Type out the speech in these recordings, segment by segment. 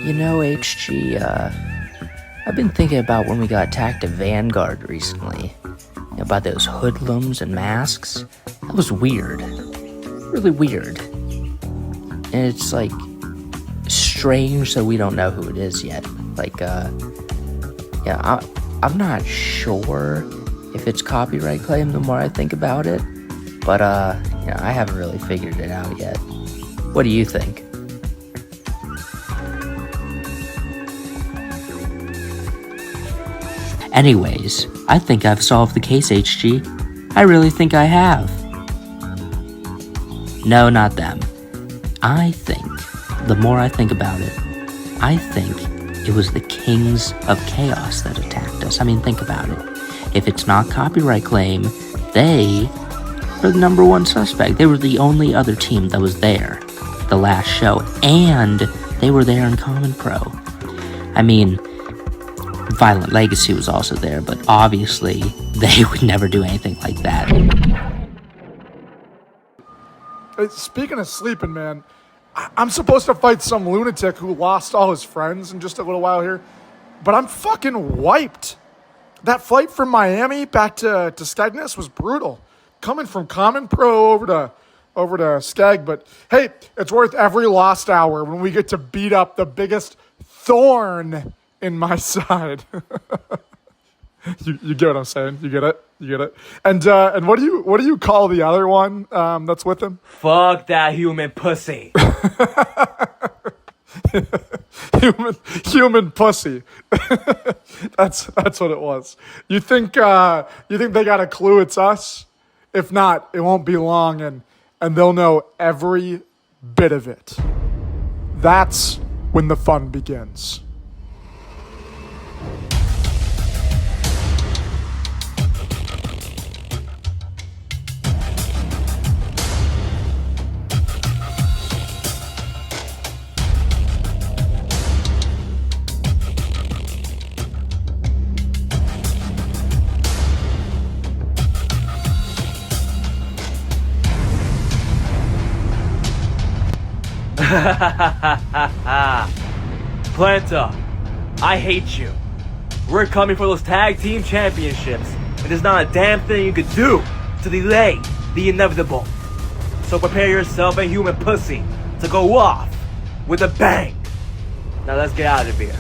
HG, I've been thinking about when we got attacked at Vanguard recently. About those hoodlums and masks. That was weird. Really weird. And it's, strange that we don't know who it is yet. I'm not sure if it's copyright claim the more I think about it. But, I haven't really figured it out yet. What do you think? Anyways, I think I've solved the case, HG. I really think I have. No, not them. I think, the more I think about it, I think it was the Kings of Chaos that attacked us. I mean, think about it. If it's not copyright claim, they are the number one suspect. They were the only other team that was there the last show, and they were there in Common Pro. I mean, Violent Legacy was also there, but obviously they would never do anything like that. Hey, speaking of sleeping, man, I'm supposed to fight some lunatic who lost all his friends in just a little while here, but I'm fucking wiped. That flight from Miami back to Skegness was brutal. Coming from Common Pro over to Skeg, but hey, it's worth every lost hour when we get to beat up the biggest thorn in my side. you get what I'm saying? You get it? And what do you call the other one that's with him? Fuck that human pussy. human pussy. That's what it was. You think they got a clue it's us? If not, it won't be long and they'll know every bit of it. That's when the fun begins. Planta, I hate you. We're coming for those tag team championships, and there's not a damn thing you could do to delay the inevitable. So prepare yourself, a human pussy, to go off with a bang. Now let's get out of here.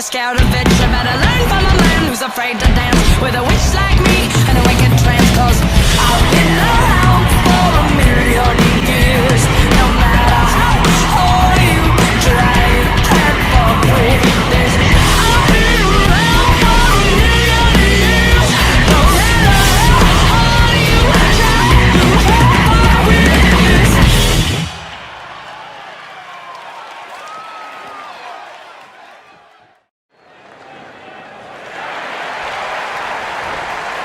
Scared of it, you better learn from a man who's afraid to dance with a witch like me and a wicked trance. Cause I've been around for a million years. No matter how hard you try, you can't fuck with this. I've been around for a million years. No matter how hard you try, you can't fuck with this.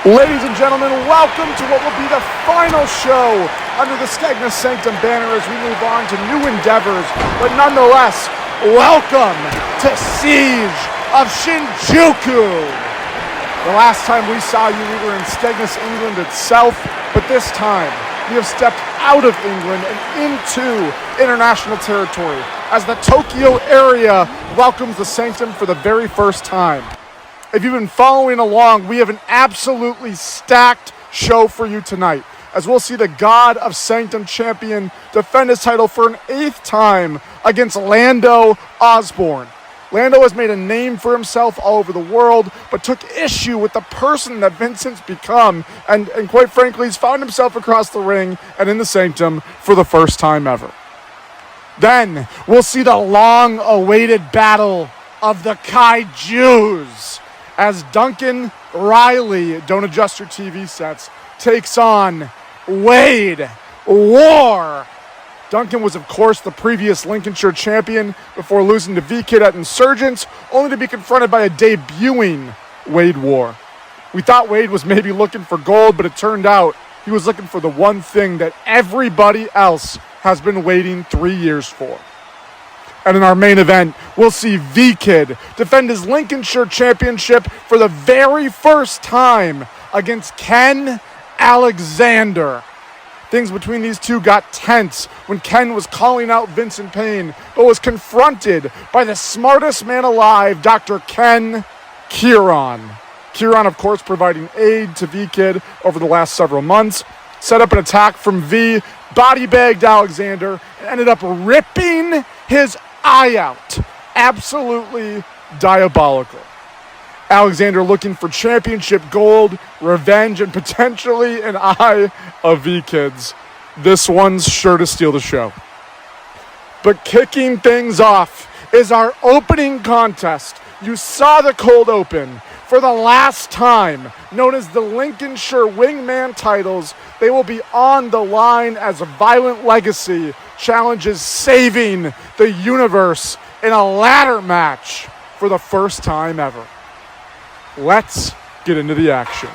Ladies and gentlemen, welcome to what will be the final show under the Skegness Sanctum banner as we move on to new endeavors. But nonetheless, welcome to Siege of Shinjuku. The last time we saw you, we were in Skegness, England itself, but this time we have stepped out of England and into international territory as the Tokyo area welcomes the Sanctum for the very first time. If you've been following along, we have an absolutely stacked show for you tonight, as we'll see the God of Sanctum champion defend his title for an 8th time against Lando Osborne. Lando has made a name for himself all over the world, but took issue with the person that Vincent's become, and quite frankly, he's found himself across the ring and in the Sanctum for the first time ever. Then, we'll see the long-awaited battle of the Kaijus. as Duncan Riley, don't adjust your TV sets, takes on Wade War. Duncan was, of course, the previous Lincolnshire champion before losing to V-Kid at Insurgents, only to be confronted by a debuting Wade War. We thought Wade was maybe looking for gold, but it turned out he was looking for the one thing that everybody else has been waiting 3 years for. And in our main event, we'll see V-Kid defend his Lincolnshire championship for the very first time against Ken Alexander. Things between these two got tense when Ken was calling out Vincent Payne, but was confronted by the smartest man alive, Dr. Ken Kieran. Kieran, of course, providing aid to V-Kid over the last several months, set up an attack from V, body-bagged Alexander, and ended up ripping his eye out. Absolutely diabolical. Alexander looking for championship gold, revenge, and potentially an eye of V-Kids. This one's sure to steal the show. But kicking things off is our opening contest. You saw the cold open. For the last time, known as the Lincolnshire Wingman titles, they will be on the line as Violent Legacy challenges Saving the Universe in a ladder match for the first time ever. Let's get into the action.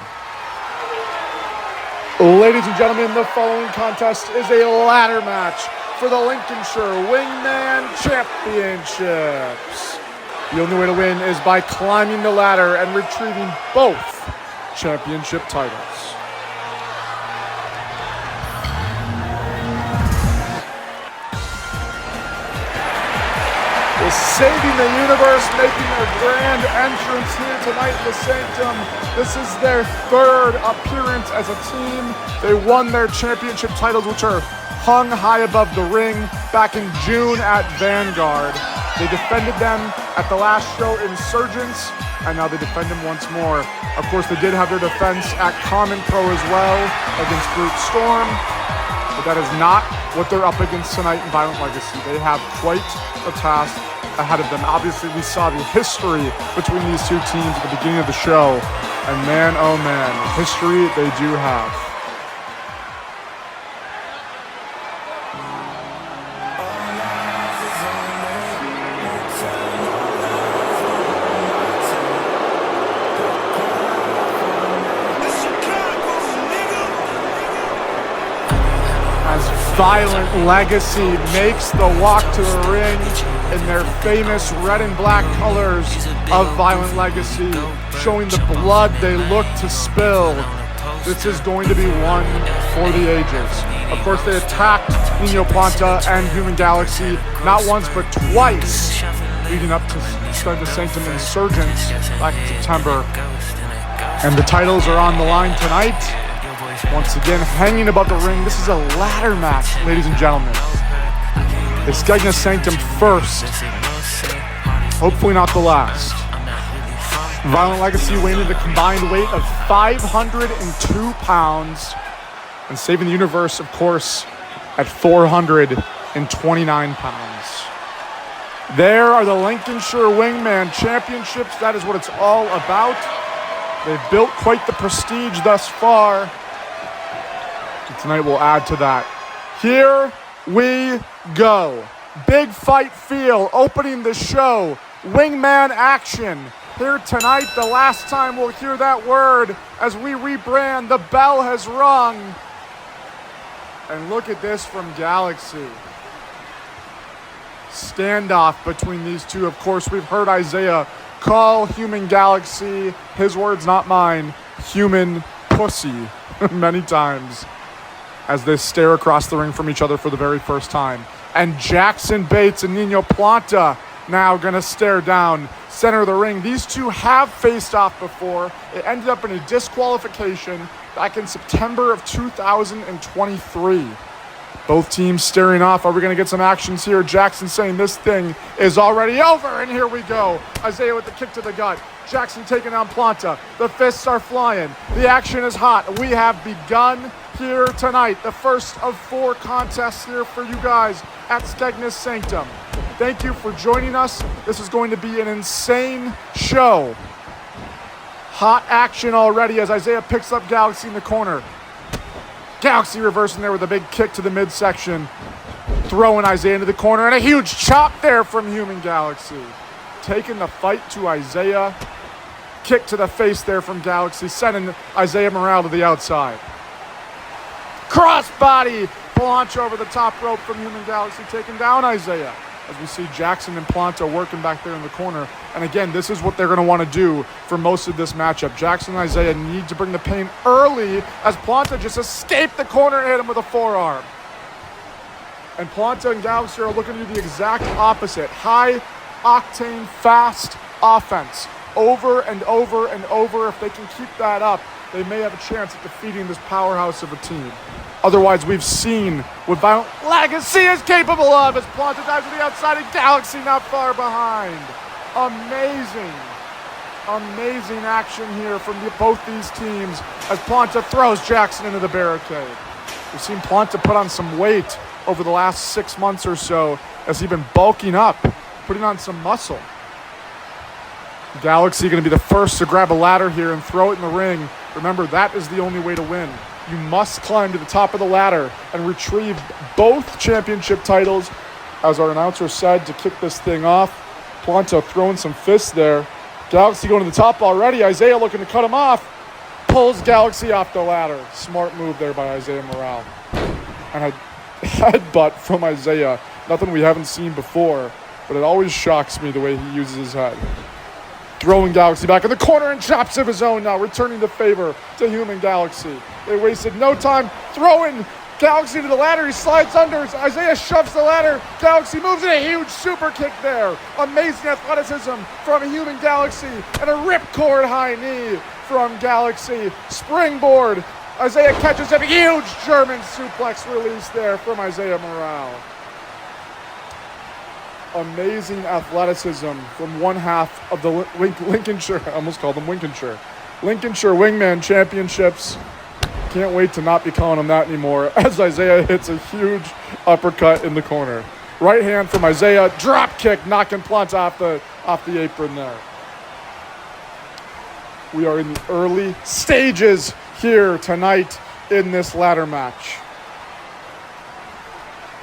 Ladies and gentlemen, the following contest is a ladder match for the Lincolnshire Wingman Championships. The only way to win is by climbing the ladder and retrieving both championship titles. Saving the Universe making their grand entrance here tonight in the Sanctum. This is their third appearance as a team. They won their championship titles, which are hung high above the ring back in June at Vanguard. They defended them at the last show, Insurgents, and now they defend them once more. Of course, they did have their defense at Common Pro as well against Brute Storm, but that is not what they're up against tonight in Violent Legacy. They have quite a task ahead of them. Obviously, we saw the history between these two teams at the beginning of the show, and man, oh man, history they do have. Violent Legacy makes the walk to the ring in their famous red and black colors of Violent Legacy, showing the blood they look to spill. This is going to be one for the ages. Of course, they attacked Nino Planta and Human Galaxy not once but twice, leading up to the Sanctum Insurgents back in September. And the titles are on the line tonight. Once again, hanging above the ring. This is a ladder match, ladies and gentlemen. The Skegness Sanctum first. Hopefully not the last. Violent Legacy weighing in the combined weight of 502 pounds. And Saving the Universe, of course, at 429 pounds. There are the Lincolnshire Wingman Championships. That is what it's all about. They've built quite the prestige thus far. Tonight we'll add to that. Here we go. Big fight feel opening the show. Wingman action. Here tonight, the last time we'll hear that word as we rebrand. The bell has rung. And look at this from Galaxy. Standoff between these two. Of course, we've heard Isaiah call Human Galaxy, his words not mine, human pussy many times, as they stare across the ring from each other for the very first time. And Jackson Bates and Nino Planta now gonna stare down center of the ring. These two have faced off before. It ended up in a disqualification back in September of 2023. Both teams staring off. Are we gonna get some actions here? Jackson saying this thing is already over, and here we go. Isaiah with the kick to the gut. Jackson taking down Planta. The fists are flying. The action is hot. We have begun here tonight. The first of 4 contests here for you guys at Skegness Sanctum. Thank you for joining us. This is going to be an insane show. Hot action already as Isaiah picks up Galaxy in the corner. Galaxy reversing there with a big kick to the midsection. Throwing Isaiah into the corner, and a huge chop there from Human Galaxy. Taking the fight to Isaiah. Kick to the face there from Galaxy, sending Isaiah Morale to the outside. Crossbody launch over the top rope from Human Galaxy, taking down Isaiah. As we see Jackson and Planta working back there in the corner. And again, this is what they're going to want to do for most of this matchup. Jackson and Isaiah need to bring the pain early as Planta just escaped the corner and hit him with a forearm. And Planta and Galaxy are looking to do the exact opposite. High octane, fast offense. Over and over and over. If they can keep that up, they may have a chance at defeating this powerhouse of a team. Otherwise, we've seen what Violent Legacy is capable of as Planta dives to the outside and Galaxy not far behind. Amazing action here from both these teams as Planta throws Jackson into the barricade. We've seen Planta put on some weight over the last 6 months or so as he's been bulking up, putting on some muscle. Galaxy going to be the first to grab a ladder here and throw it in the ring. Remember, that is the only way to win. You must climb to the top of the ladder and retrieve both championship titles. As our announcer said, to kick this thing off. Planta throwing some fists there. Galaxy going to the top already. Isaiah looking to cut him off. Pulls Galaxy off the ladder. Smart move there by Isaiah Morale. And a headbutt from Isaiah. Nothing we haven't seen before, but it always shocks me the way he uses his head. Throwing Galaxy back in the corner and chops of his own now, returning the favor to Human Galaxy. They wasted no time throwing Galaxy to the ladder. He slides under. Isaiah shoves the ladder. Galaxy moves in a huge super kick there. Amazing athleticism from Human Galaxy and a ripcord high knee from Galaxy. Springboard. Isaiah catches a huge German suplex release there from Isaiah Morale. Amazing athleticism from one half of the Lincolnshire, I almost called them Lincolnshire Wingman Championships. Can't wait to not be calling them that anymore as Isaiah hits a huge uppercut in the corner. Right hand from Isaiah, drop kick, knocking Planta off the apron there. We are in the early stages here tonight in this ladder match.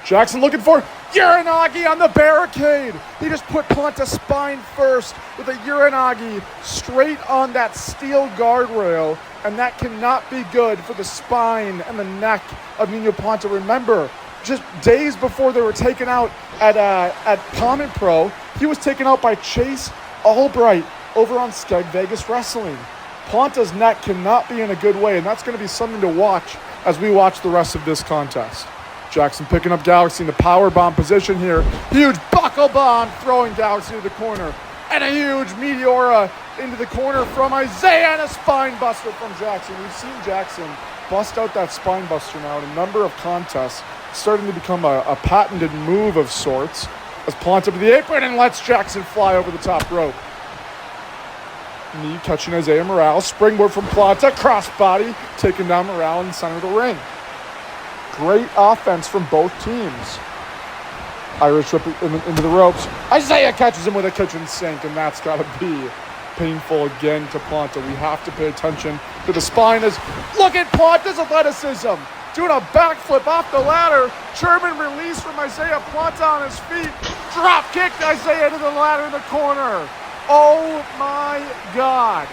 Jackson looking for Uranagi on the barricade. He just put Planta spine first with a Uranagi straight on that steel guardrail, and that cannot be good for the spine and the neck of Nino Planta. Remember, just days before they were taken out at Common Pro, he was taken out by Chase Albright over on Skeg Vegas Wrestling. Planta's neck cannot be in a good way, and that's going to be something to watch as we watch the rest of this contest. Jackson picking up Galaxy in the power bomb position here. Huge buckle bomb throwing Galaxy to the corner. And a huge Meteora into the corner from Isaiah and a spine buster from Jackson. We've seen Jackson bust out that spine buster now in a number of contests. It's starting to become a patented move of sorts as Planta to the apron and lets Jackson fly over the top rope. Knee catching Isaiah Morale. Springboard from Planta. Crossbody taking down Morale in the center of the ring. Great offense from both teams. Irish whip into the ropes. Isaiah catches him with a kitchen sink, and that's got to be painful again to Planta. We have to pay attention to the spine. Look at Planta's athleticism. Doing a backflip off the ladder. German release from Isaiah. Planta on his feet. Drop kick Isaiah to the ladder in the corner. Oh my God.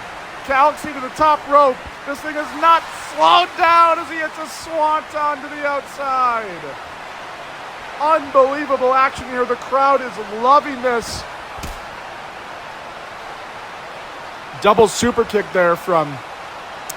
Galaxy to the top rope. This thing is not slowed down as he hits a swanton to the outside. Unbelievable action here. The crowd is loving this. Double super kick there from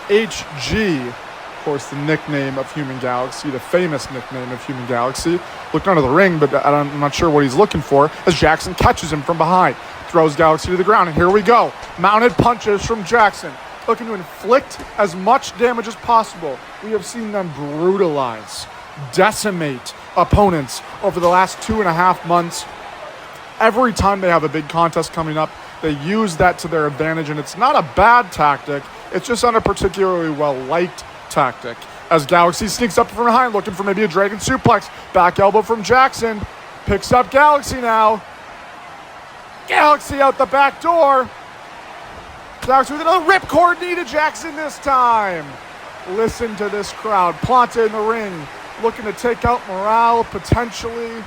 HG. Of course, the nickname of Human Galaxy, the famous nickname of Human Galaxy. Looked under the ring, but I'm not sure what he's looking for as Jackson catches him from behind. Throws Galaxy to the ground, and here we go. Mounted punches from Jackson, looking to inflict as much damage as possible. We have seen them brutalize, decimate opponents over the last 2.5 months. Every time they have a big contest coming up, they use that to their advantage, and it's not a bad tactic. It's just not a particularly well-liked tactic. As Galaxy sneaks up from behind, looking for maybe a dragon suplex. Back elbow from Jackson. Picks up Galaxy now. Galaxy out the back door. Galaxy with another ripcord knee to Jackson this time. Listen to this crowd. Planta in the ring, looking to take out Morale, potentially.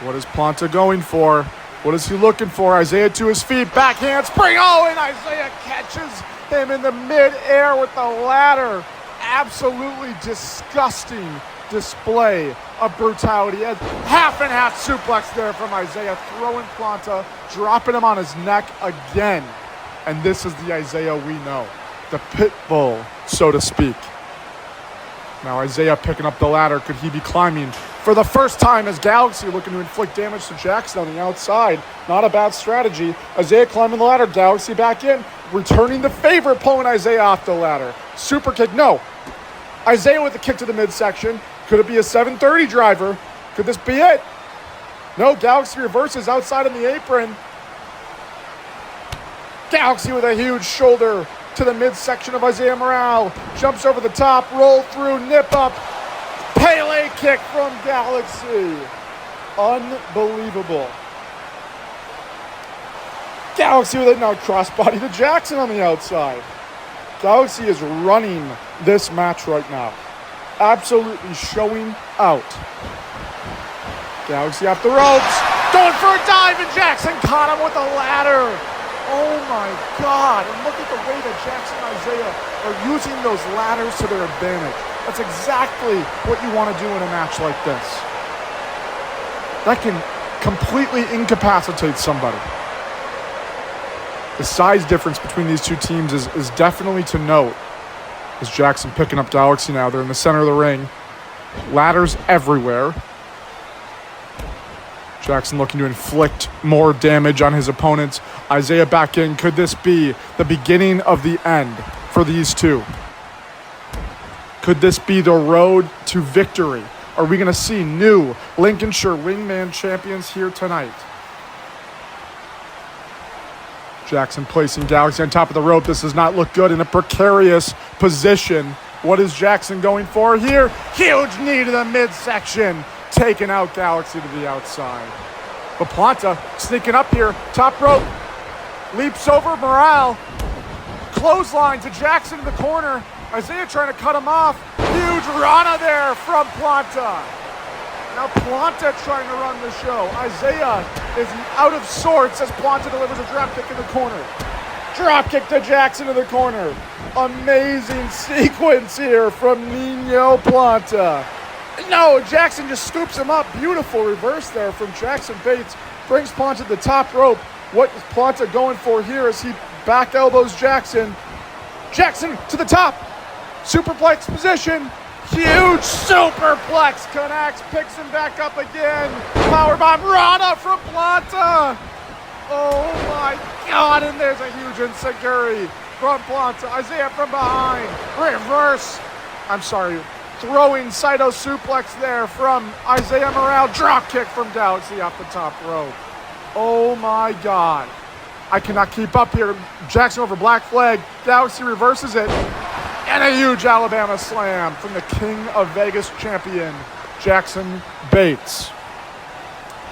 What is Planta going for? What is he looking for? Isaiah to his feet, backhand spring. Oh, and Isaiah catches him in the mid-air with the ladder. Absolutely disgusting display of brutality. A half and half suplex there from Isaiah, throwing Planta, dropping him on his neck again. And this is the Isaiah we know, the pit bull, so to speak. Now Isaiah picking up the ladder. Could he be climbing for the first time as Galaxy looking to inflict damage to Jackson on the outside? Not a bad strategy. Isaiah climbing the ladder, Galaxy back in, returning the favor, pulling Isaiah off the ladder. Super kick, no. Isaiah with the kick to the midsection. Could it be a 730 driver? Could this be it? No, Galaxy reverses outside on the apron. Galaxy with a huge shoulder to the midsection of Isaiah Morale. Jumps over the top, roll through, nip up. Pele kick from Galaxy. Unbelievable. Galaxy with a now crossbody to Jackson on the outside. Galaxy is running this match right now. Absolutely showing out. Galaxy off the ropes. Going for a dive, and Jackson caught him with a ladder. Oh my God. And look at the way that Jackson and Isaiah are using those ladders to their advantage. That's exactly what you want to do in a match like this. That can completely incapacitate somebody. The size difference between these two teams is definitely to note. As Jackson picking up Galaxy now. They're in the center of the ring. Ladders everywhere. Jackson looking to inflict more damage on his opponents. Isaiah back in. Could this be the beginning of the end for these two? Could this be the road to victory? Are we going to see new Lincolnshire Wingman champions here tonight? Jackson placing Galaxy on top of the rope. This does not look good in a precarious position. What is Jackson going for here? Huge knee to the midsection. Taking out Galaxy to the outside. But Planta sneaking up here. Top rope. Leaps over Morale. Clothesline to Jackson in the corner. Isaiah trying to cut him off. Huge Rana there from Planta. Now Planta trying to run the show. Isaiah is out of sorts as Planta delivers a drop kick in the corner. Drop kick to Jackson in the corner. Amazing sequence here from Nino Planta. No, Jackson just scoops him up. Beautiful reverse there from Jackson Bates. Brings Planta to the top rope. What is Planta going for here as he back elbows Jackson? Jackson to the top. Superplex position. Huge superplex connects. Picks him back up again. Powerbomb Rana from Planta. Oh my God, and there's a huge enziguri from Planta. Isaiah from behind. Reverse. Throwing Saito suplex there from Isaiah Morale. Drop kick from Galaxy off the top rope. Oh my God. I cannot keep up here. Jackson over black flag. Galaxy reverses it. And a huge Alabama slam from the King of Vegas champion, Jackson Bates.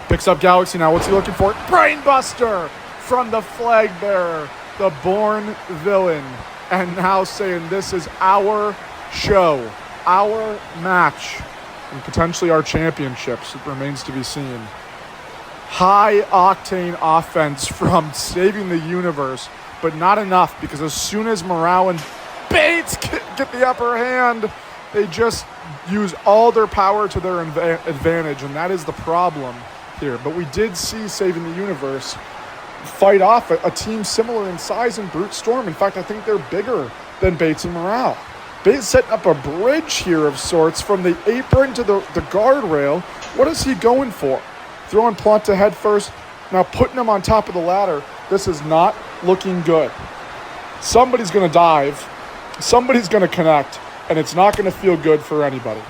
Picks up Galaxy now. What's he looking for? Brainbuster from the flag bearer, the born villain. And now saying this is our show, our match, and potentially our championships. It remains to be seen. High octane offense from Saving the Universe, but not enough because as soon as Morale and Bates get the upper hand, they just use all their power to their advantage, and that is the problem here. But we did see Saving the Universe fight off a team similar in size and brute storm. In fact, I think they're bigger than Bates and Morale. Bates setting up a bridge here of sorts from the apron to the guardrail. What is he going for? Throwing Planta head first, now putting him on top of the ladder. This is not looking good. Somebody's going to dive. Somebody's going to connect, and it's not going to feel good for anybody.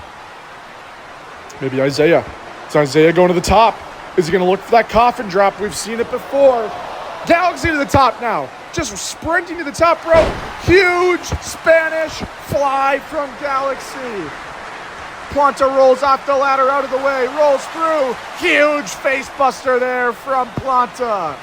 Maybe Isaiah. Is Isaiah going to the top? Is he going to look for that coffin drop? We've seen it before. Galaxy to the top now. Just sprinting to the top rope. Huge Spanish fly from Galaxy. Planta rolls off the ladder out of the way. Rolls through. Huge face buster there from Planta.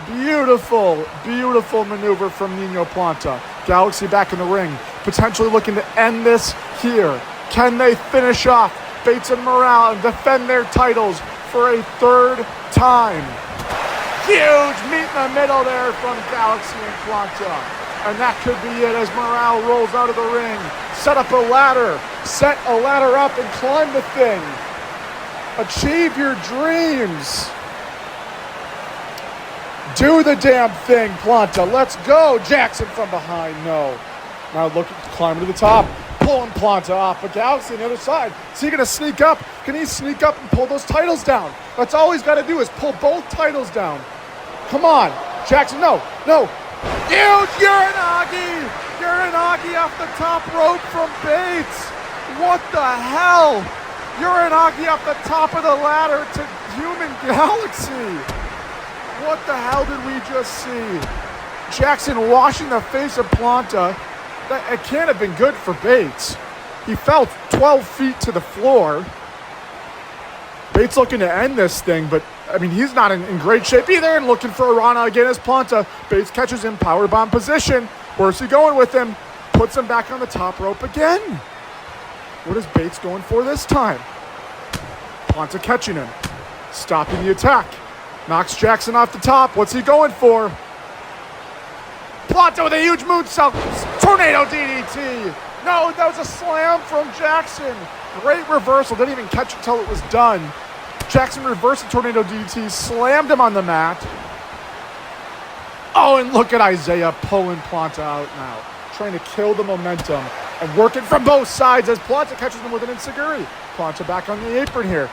Beautiful, beautiful maneuver from Nino Planta. Galaxy back in the ring, potentially looking to end this here. Can they finish off Bates and Morale and defend their titles for a third time? Huge meet in the middle there from Galaxy and Planta. And that could be it as Morale rolls out of the ring. Set a ladder up and climb the thing. Achieve your dreams. Do the damn thing, Planta. Let's go. Jackson from behind. No. Now looking, climbing to the top. Pulling Planta off. But Galaxy on the other side. Is he going to sneak up? Can he sneak up and pull those titles down? That's all he's got to do is pull both titles down. Come on. Jackson, no. Huge Uranagi. Uranagi off the top rope from Bates. What the hell? Uranagi off the top of the ladder to Human Galaxy. What the hell did we just see? Jackson washing the face of Planta. It can't have been good for Bates. He fell 12 feet to the floor. Bates looking to end this thing, but I mean, he's not in great shape either, and looking for a Rana again as Planta. Bates catches him, powerbomb position. Where's he going with him? Puts him back on the top rope again. What is Bates going for this time? Planta catching him, stopping the attack. Knocks Jackson off the top. What's he going for? Planta with a huge moonsault. Tornado DDT. No, that was a slam from Jackson. Great reversal. Didn't even catch it until it was done. Jackson reversed the tornado DDT. Slammed him on the mat. Oh, and look at Isaiah pulling Planta out now. Trying to kill the momentum. And working from both sides as Planta catches him with an enziguri. Planta back on the apron here.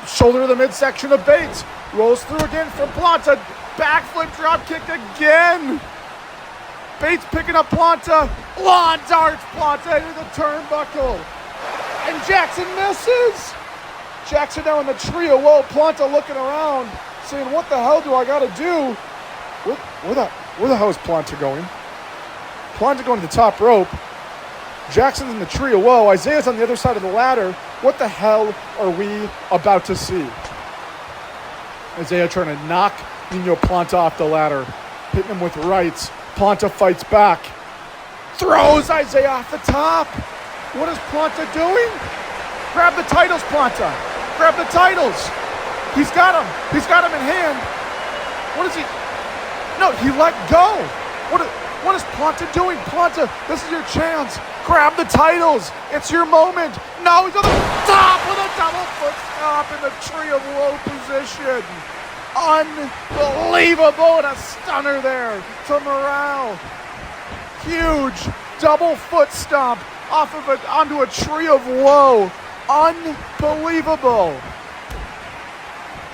Shoulder to the midsection of Bates. Rolls through again from Planta. Backflip drop kick again. Bates picking up Planta. Lawn darts Planta into the turnbuckle. And Jackson misses. Jackson now in the trio. Whoa, Planta looking around, saying, what the hell do I got to do? Where the hell is Planta going? Planta going to the top rope. Jackson's in the trio. Whoa, Isaiah's on the other side of the ladder. What the hell are we about to see? Isaiah trying to knock Nino Planta off the ladder. Hitting him with rights. Planta fights back. Throws Isaiah off the top. What is Planta doing? Grab the titles, Planta. Grab the titles. He's got him. He's got him in hand. What is he? No, he let go. What is Planta doing? Planta, this is your chance. Grab the titles. It's your moment. No, he's on the top with a double foot stomp in the tree of woe position. Unbelievable, and a stunner there to Morale. Huge double foot stomp off of it onto a tree of woe. Unbelievable.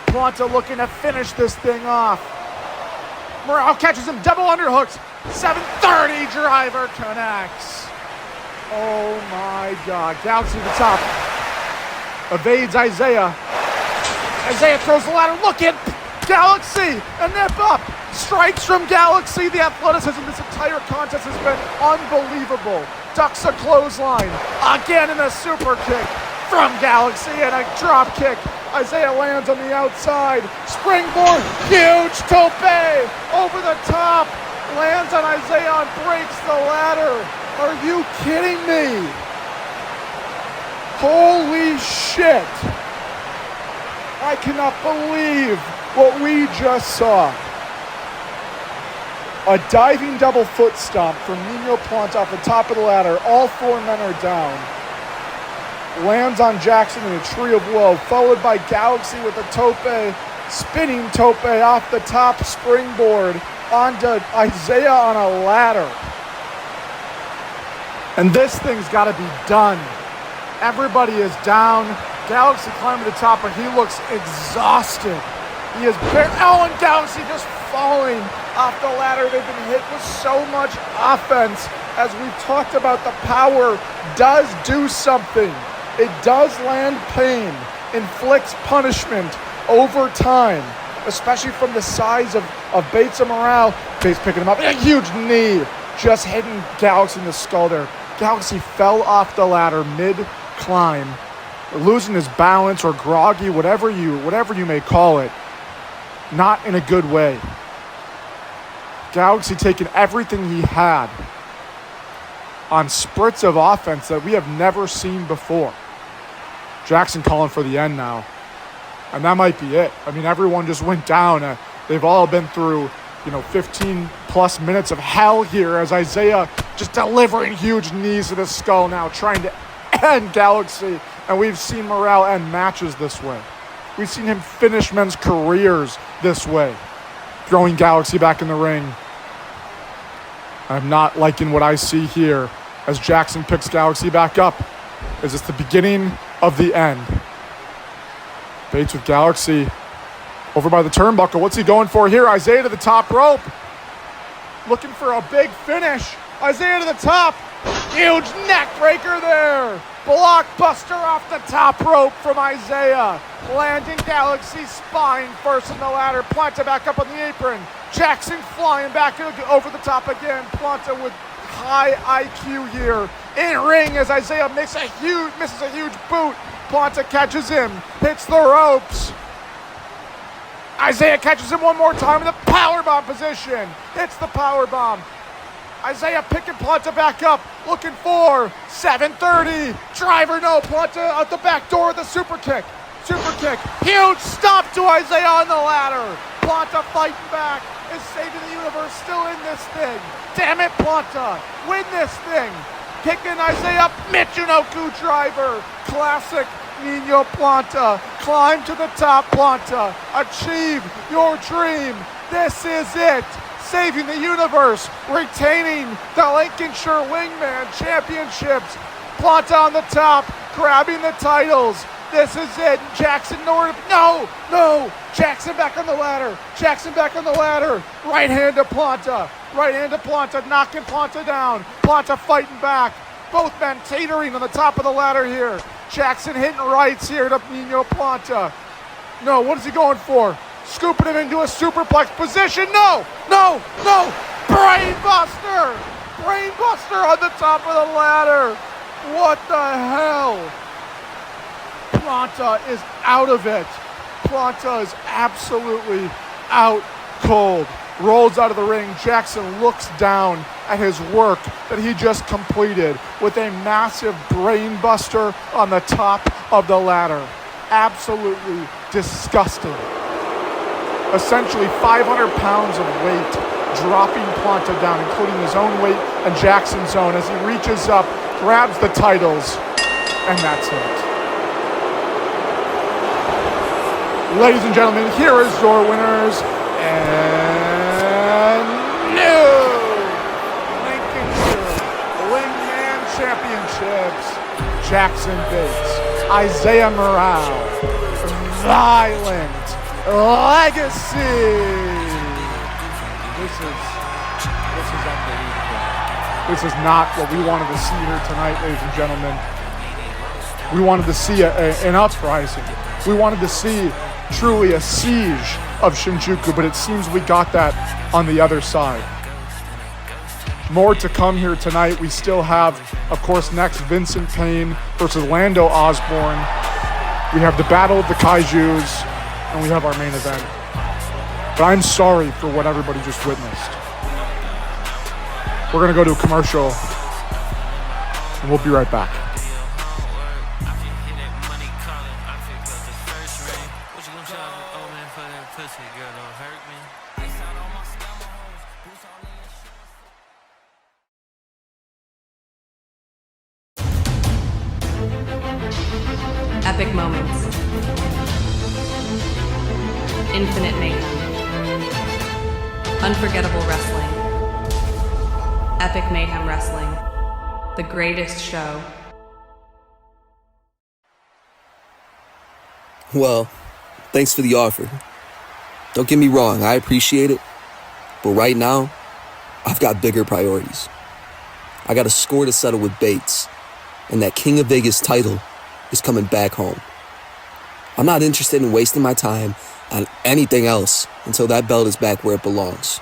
Planta looking to finish this thing off. Morale catches him, double underhooks. 730 driver connects. Oh my God. Galaxy to the top. Evades Isaiah. Isaiah throws the ladder. Look at Galaxy. A nip up. Strikes from Galaxy. The athleticism this entire contest has been unbelievable. Ducks a clothesline. Again in a super kick from Galaxy and a drop kick. Isaiah lands on the outside. Springboard. Huge tope over the top. Lands on Isaiah and breaks the ladder. Are you kidding me? Holy shit. I cannot believe what we just saw. A diving double foot stomp from Nino Planta off the top of the ladder. All four men are down. Lands on Jackson in a tree of woe, followed by Galaxy with a tope, spinning tope off the top springboard onto Isaiah on a ladder. And this thing's got to be done. Everybody is down. Galaxy climbing to the top, and he looks exhausted. He is and Galaxy just falling off the ladder. They've been hit with so much offense. As we've talked about, the power does do something. It does land pain, inflicts punishment over time, especially from the size of Bates and Morale. Bates picking him up, a huge knee, just hitting Galaxy in the skull there. Galaxy fell off the ladder mid-climb, losing his balance or groggy, whatever you may call it. Not in a good way. Galaxy taking everything he had on spurts of offense that we have never seen before. Jackson calling for the end now. And that might be it. I mean, everyone just went down. They've all been through, 15 plus minutes of hell here as Isaiah just delivering huge knees to the skull now, trying to end Galaxy. And we've seen Morale end matches this way. We've seen him finish men's careers this way, throwing Galaxy back in the ring. I'm not liking what I see here as Jackson picks Galaxy back up. Is this the beginning of the end? Bates with Galaxy over by the turnbuckle. What's he going for here? Isaiah to the top rope. Looking for a big finish. Isaiah to the top. Huge neck breaker there. Blockbuster off the top rope from Isaiah. Landing Galaxy's spine first in the ladder. Planta back up on the apron. Jackson flying back over the top again. Planta with high IQ here. In ring as Isaiah misses a huge boot. Planta catches him. Hits the ropes. Isaiah catches him one more time in the powerbomb position. Hits the powerbomb. Isaiah picking Planta back up, looking for 730. Driver, no. Planta out the back door with a super kick. Super kick. Huge stomp to Isaiah on the ladder. Planta fighting back. Is saving the universe. Still in this thing. Damn it, Planta. Win this thing. Kicking Isaiah. Michinoku driver. Classic Nino Planta. Climb to the top, Planta. Achieve your dream. This is it. Saving the universe. Retaining the Lincolnshire Wingman Championships. Planta on the top. Grabbing the titles. This is it. Jackson Norton. No. Jackson back on the ladder. Jackson back on the ladder. Right hand to Planta. Right hand to Planta. Knocking Planta down. Planta fighting back. Both men teetering on the top of the ladder here. Jackson hitting rights here to Nino Planta. No, what is he going for? Scooping him into a superplex position. No. Brainbuster. Brainbuster on the top of the ladder. What the hell? Planta is out of it. Planta is absolutely out cold. Rolls out of the ring. Jackson looks down at his work that he just completed with a massive brain buster on the top of the ladder. Absolutely disgusting. Essentially 500 pounds of weight dropping Planta down, including his own weight and Jackson's own, as he reaches up, grabs the titles, and that's it. Ladies and gentlemen, here is your winners and new Lincolnshire Wingman Championships. Jackson Bates, Isaiah Morale, Violent Legacy. This is unbelievable. This is not what we wanted to see here tonight, ladies and gentlemen. We wanted to see an uprising. We wanted to see truly a siege of Shinjuku, but it seems we got that on the other side. More to come here tonight. We still have, of course, next Vincent Payne versus Lando Osborne. We have the Battle of the Kaijus, and we have our main event. But I'm sorry for what everybody just witnessed. We're going to go to a commercial, and we'll be right back. Epic moments. Infinite mayhem. Unforgettable wrestling. Epic mayhem wrestling. The greatest show. Well, thanks for the offer. Don't get me wrong, I appreciate it. But right now, I've got bigger priorities. I got a score to settle with Bates, and that King of Vegas title is coming back home. I'm not interested in wasting my time on anything else until that belt is back where it belongs,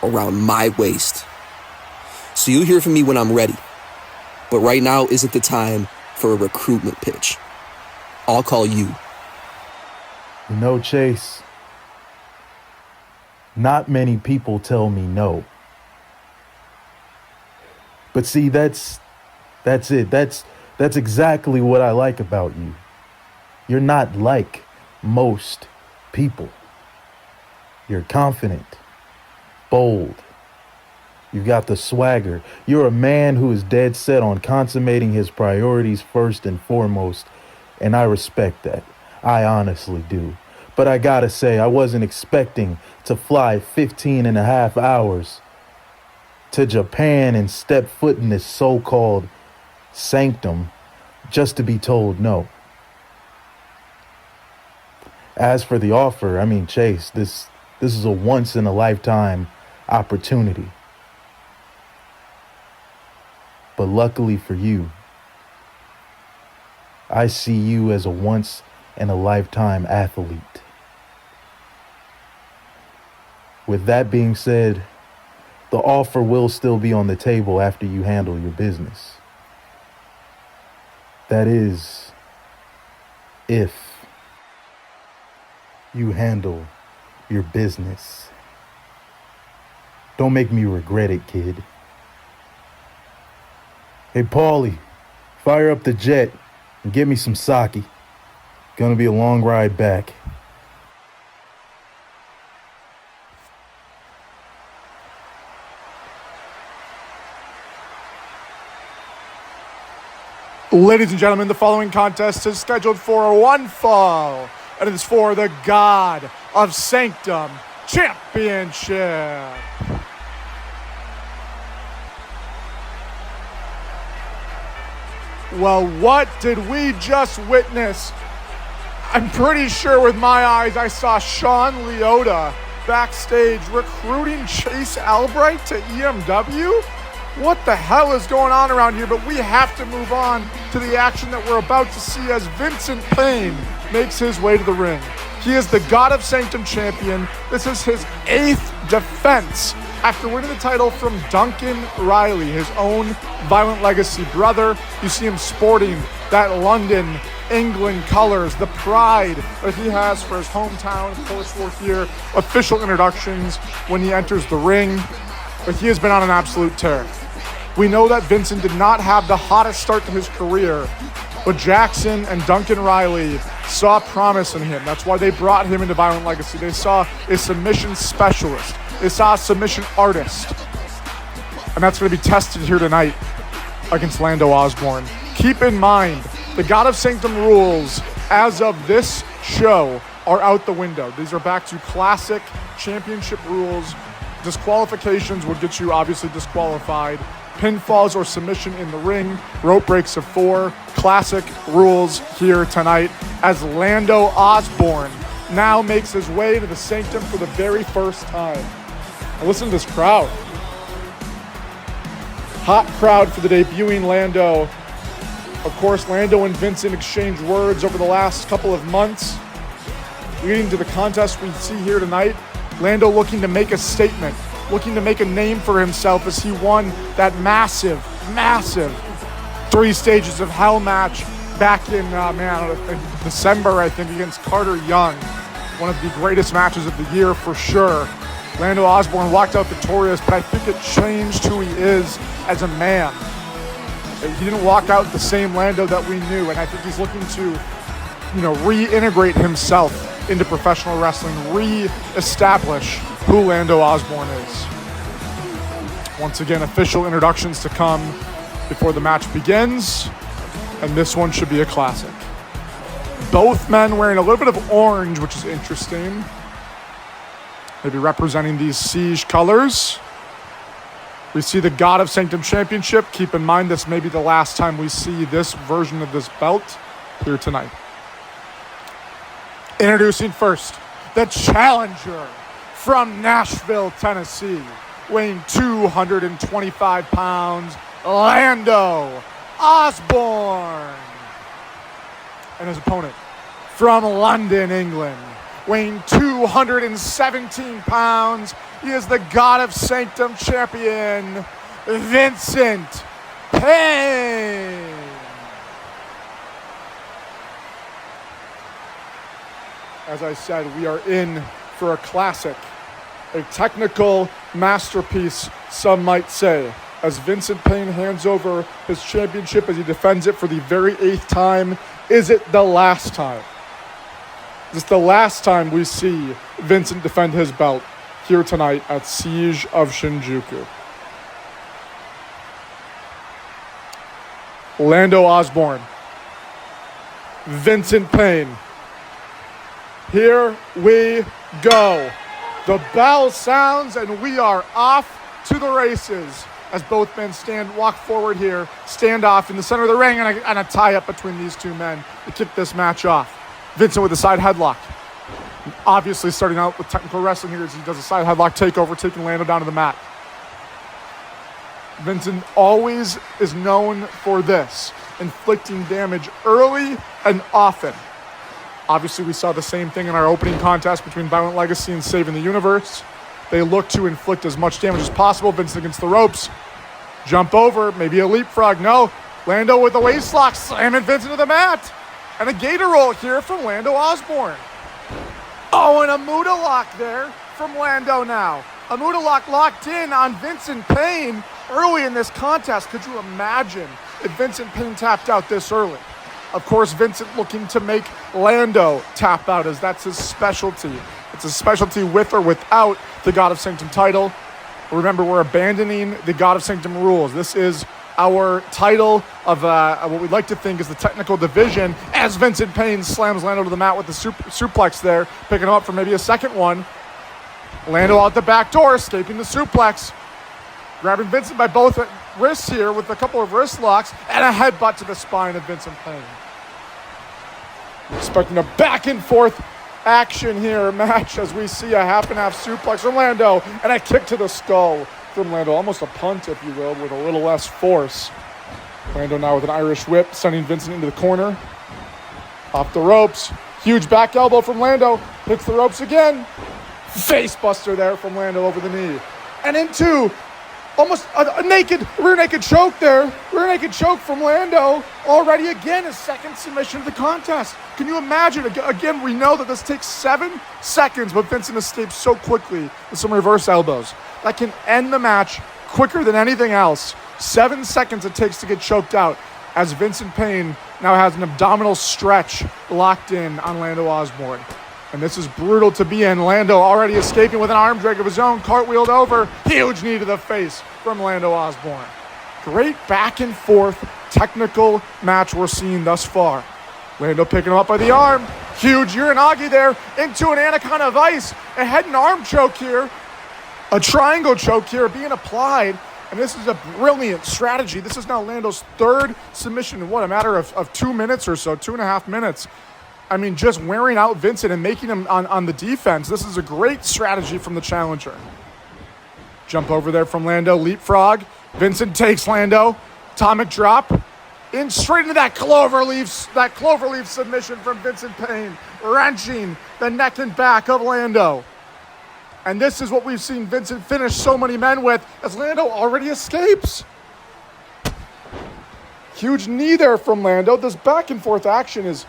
around my waist. So you'll hear from me when I'm ready. But right now isn't the time for a recruitment pitch. I'll call you. No, Chase. Not many people tell me no. But see, that's it. That's exactly what I like about you. You're not like most people. You're confident, bold. You got the swagger. You're a man who is dead set on consummating his priorities first and foremost, and I respect that. I honestly do. But I gotta say, I wasn't expecting to fly 15 and a half hours to Japan and step foot in this so-called sanctum just to be told no. As for the offer, I mean, Chase, this is a once-in-a-lifetime opportunity. But luckily for you, I see you as a once-in-a-lifetime athlete. With that being said, the offer will still be on the table after you handle your business. That is, if you handle your business. Don't make me regret it, kid. Hey, Paulie, fire up the jet and get me some sake. Gonna be a long ride back. Ladies and gentlemen, the following contest is scheduled for one fall, and it is for the God of Sanctum Championship. Well, what did we just witness? I'm pretty sure with my eyes I saw Sean Leota backstage recruiting Chase Albright to EMW? What the hell is going on around here? But we have to move on to the action that we're about to see as Vincent Payne makes his way to the ring. He is the God of Sanctum champion. This is his 8th defense after winning the title from Duncan Riley, his own Violent Legacy brother. You see him sporting that London, England colors, the pride that he has for his hometown. Of course, we'll hear official introductions when he enters the ring, but he has been on an absolute tear. We know that Vincent did not have the hottest start to his career, but Jackson and Duncan Riley saw promise in him. That's why they brought him into Violent Legacy. They saw a submission specialist. They saw a submission artist. And that's going to be tested here tonight against Lando Osborne. Keep in mind, the God of Sanctum rules as of this show are out the window. These are back to classic championship rules. Disqualifications would get you obviously disqualified. Pinfalls or submission in the ring, rope breaks of 4, classic rules here tonight as Lando Osborne now makes his way to the Sanctum for the very first time. And listen to this crowd. Hot crowd for the debuting Lando. Of course, Lando and Vincent exchanged words over the last couple of months. Leading to the contest we see here tonight, Lando looking to make a statement, looking to make a name for himself as he won that massive 3 stages of hell match back in December, I think, against Carter Young. One of the greatest matches of the year for sure. Lando Osborne walked out victorious, but I think it changed who he is as a man. He didn't walk out the same Lando that we knew, and I think he's looking to, reintegrate himself into professional wrestling, re-establish who Lando Osborne is. Once again, official introductions to come before the match begins, and this one should be a classic. Both men wearing a little bit of orange, which is interesting. Maybe representing these siege colors. We see the God of Sanctum Championship. Keep in mind, this may be the last time we see this version of this belt here tonight. Introducing first, the challenger from Nashville, Tennessee, weighing 225 pounds, Lando Osborne. And his opponent from London, England, weighing 217 pounds, he is the God of Sanctum champion, Vincent Payne. As I said, we are in for a classic A technical masterpiece, some might say, as Vincent Payne hands over his championship as he defends it for the very 8th time. Is it the last time? Is this the last time we see Vincent defend his belt here tonight at Siege of Shinjuku? Lando Osborne, Vincent Payne. Here we go. The bell sounds and we are off to the races as both men walk forward here, stand off in the center of the ring, and a tie-up between these two men to kick this match off. Vincent with a side headlock. Obviously starting out with technical wrestling here as he does a side headlock takeover, taking Lando down to the mat. Vincent always is known for this, inflicting damage early and often. Obviously, we saw the same thing in our opening contest between Violent Legacy and Saving the Universe. They look to inflict as much damage as possible. Vincent against the ropes. Jump over, maybe a leapfrog. No, Lando with the waist lock, slamming Vincent to the mat. And a gator roll here from Lando Osborne. Oh, and a Muda lock there from Lando now. A Muda lock locked in on Vincent Payne early in this contest. Could you imagine if Vincent Payne tapped out this early? Of course, Vincent looking to make Lando tap out as that's his specialty. It's a specialty with or without the God of Sanctum title. Remember, we're abandoning the God of Sanctum rules. This is our title of what we'd like to think is the technical division as Vincent Payne slams Lando to the mat with the suplex there, picking him up for maybe a second one. Lando out the back door, escaping the suplex. Grabbing Vincent by both wrists here with a couple of wrist locks and a headbutt to the spine of Vincent Payne. Expecting a back and forth action here match as we see a half and half suplex from Lando and a kick to the skull from Lando. Almost a punt, if you will, with a little less force. Lando now with an Irish whip, sending Vincent into the corner. Off the ropes. Huge back elbow from Lando. Hits the ropes again. Face buster there from Lando over the knee. And into almost a rear naked choke there. Rear naked choke from Lando. Already again his second submission of the contest. Can you imagine? Again, we know that this takes 7 seconds, but Vincent escapes so quickly with some reverse elbows. That can end the match quicker than anything else. 7 seconds it takes to get choked out as Vincent Payne now has an abdominal stretch locked in on Lando Osborne. And this is brutal to be in. Lando already escaping with an arm drag of his own, cartwheeled over. Huge knee to the face from Lando Osborne. Great back and forth technical match we're seeing thus far. Lando picking him up by the arm. Huge Uranagi there into an Anaconda Vice. A head and arm choke here. A triangle choke here being applied. And this is a brilliant strategy. This is now Lando's 3rd submission in a matter of 2 minutes or so, 2.5 minutes. I mean, just wearing out Vincent and making him on the defense. This is a great strategy from the challenger. Jump over there from Lando, leapfrog. Vincent takes Lando, atomic drop, in straight into that cloverleaf submission from Vincent Payne, wrenching the neck and back of Lando. And this is what we've seen Vincent finish so many men with as Lando already escapes. Huge knee there from Lando. This back and forth action is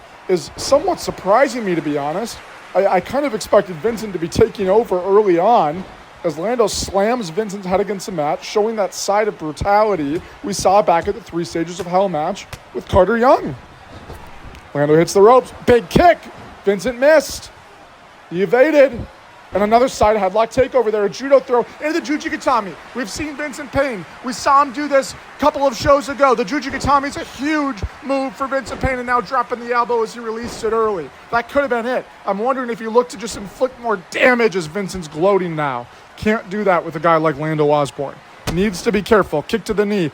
somewhat surprising me, to be honest. I kind of expected Vincent to be taking over early on as Lando slams Vincent's head against the mat, showing that side of brutality we saw back at the 3 Stages of Hell match with Carter Young. Lando hits the ropes. Big kick. Vincent missed. He evaded. And another side headlock takeover there, a judo throw into the Jujikatami. We've seen Vincent Payne. We saw him do this a couple of shows ago. The Jujikatami is a huge move for Vincent Payne, and now dropping the elbow as he released it early. That could have been it. I'm wondering if you look to just inflict more damage as Vincent's gloating now. Can't do that with a guy like Lando Osborne. Needs to be careful. Kick to the knee.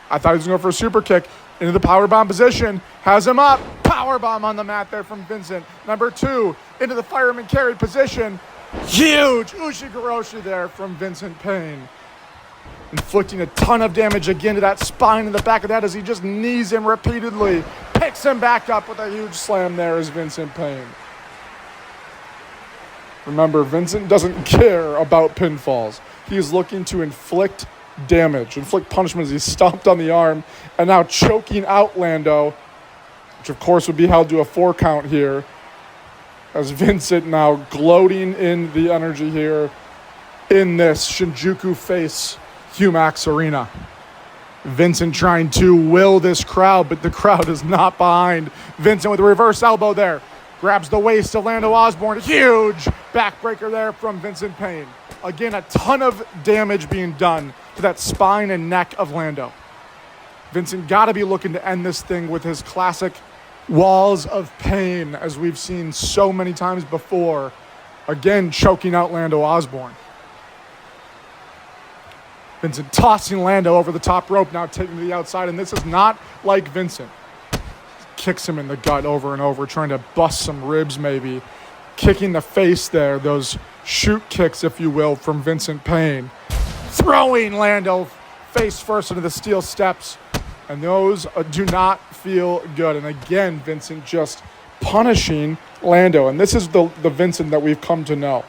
I thought he was going to go for a super kick. Into the powerbomb position. Has him up. Powerbomb on the mat there from Vincent. Number 2. Into the fireman carry position. Huge Ushigoroshi there from Vincent Payne. Inflicting a ton of damage again to that spine in the back of that as he just knees him repeatedly. Picks him back up with a huge slam there as Vincent Payne. Remember, Vincent doesn't care about pinfalls. He is looking to inflict damage, inflict punishment as he's stomped on the arm and now choking out Lando, which of course would be held to a 4 count here. As Vincent now gloating in the energy here in this Shinjuku face Humax Arena. Vincent trying to will this crowd, but the crowd is not behind. Vincent with a reverse elbow there. Grabs the waist of Lando Osborne. Huge backbreaker there from Vincent Payne. Again, a ton of damage being done to that spine and neck of Lando. Vincent got to be looking to end this thing with his classic walls of pain, as we've seen so many times before. Again, choking out Lando Osborne. Vincent tossing Lando over the top rope, now taking to the outside, and this is not like Vincent. Kicks him in the gut over and over, trying to bust some ribs maybe. Kicking the face there, those shoot kicks, if you will, from Vincent Payne. Throwing Lando face first into the steel steps, and those do not feel good. And again, Vincent just punishing Lando, and this is the Vincent that we've come to know.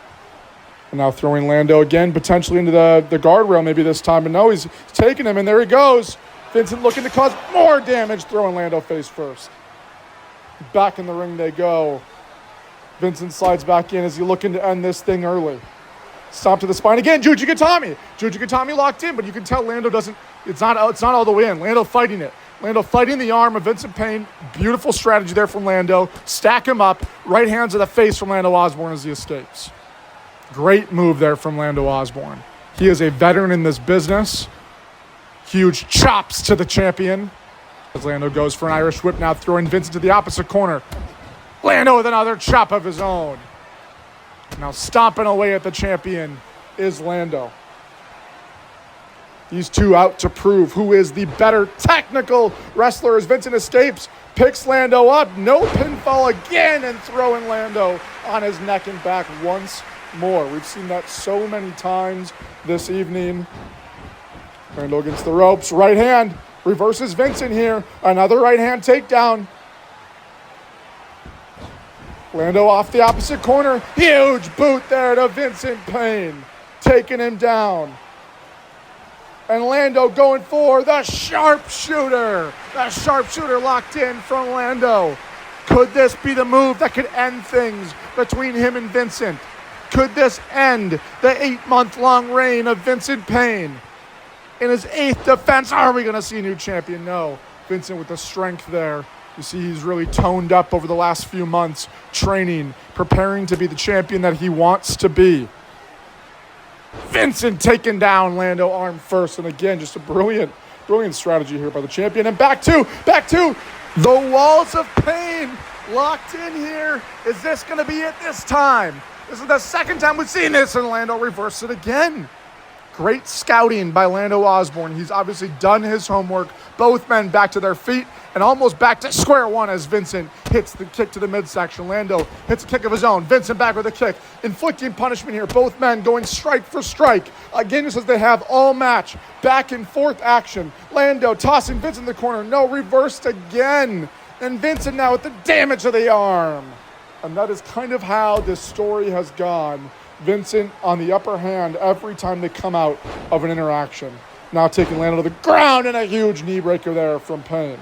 And now throwing Lando again, potentially into the guardrail maybe this time, but no, he's taking him, and there he goes. Vincent looking to cause more damage, throwing Lando face first. Back in the ring they go. Vincent slides back in as he's looking to end this thing early. Stomp to the spine again, Juji Gatami. Juji Gatami locked in, but you can tell Lando doesn't, it's not all the way in. Lando fighting it. Lando fighting the arm of Vincent Payne. Beautiful strategy there from Lando. Stack him up. Right hands to the face from Lando Osborne as he escapes. Great move there from Lando Osborne. He is a veteran in this business. Huge chops to the champion. As Lando goes for an Irish whip now, throwing Vincent to the opposite corner. Lando with another chop of his own. Now stomping away at the champion is Lando. These two out to prove who is the better technical wrestler as Vincent escapes, picks Lando up, no pinfall again, and throwing Lando on his neck and back once more. We've seen that so many times this evening. Lando against the ropes, right hand, reverses Vincent here, another right hand takedown. Lando off the opposite corner, huge boot there to Vincent Payne, taking him down. And Lando going for the sharpshooter. The sharpshooter locked in from Lando. Could this be the move that could end things between him and Vincent? Could this end the 8-month-long reign of Vincent Payne? In his 8th defense, are we going to see a new champion? No. Vincent with the strength there. You see he's really toned up over the last few months, training, preparing to be the champion that he wants to be. Vincent taking down Lando arm first, and again, just a brilliant strategy here by the champion. And back to the walls of pain locked in here. Is this going to be it this time? This is the second time we've seen this, and Lando reversed it again. Great scouting by Lando Osborne. He's obviously done his homework. Both men back to their feet and almost back to square one as Vincent hits the kick to the midsection. Lando hits a kick of his own. Vincent back with a kick, inflicting punishment here. Both men going strike for strike. Again, just as they have all match. Back and forth action. Lando tossing Vincent in the corner. No, reversed again. And Vincent now with the damage to the arm. And that is kind of how this story has gone. Vincent on the upper hand every time they come out of an interaction. Now taking Lando to the ground and a huge knee breaker there from Payne.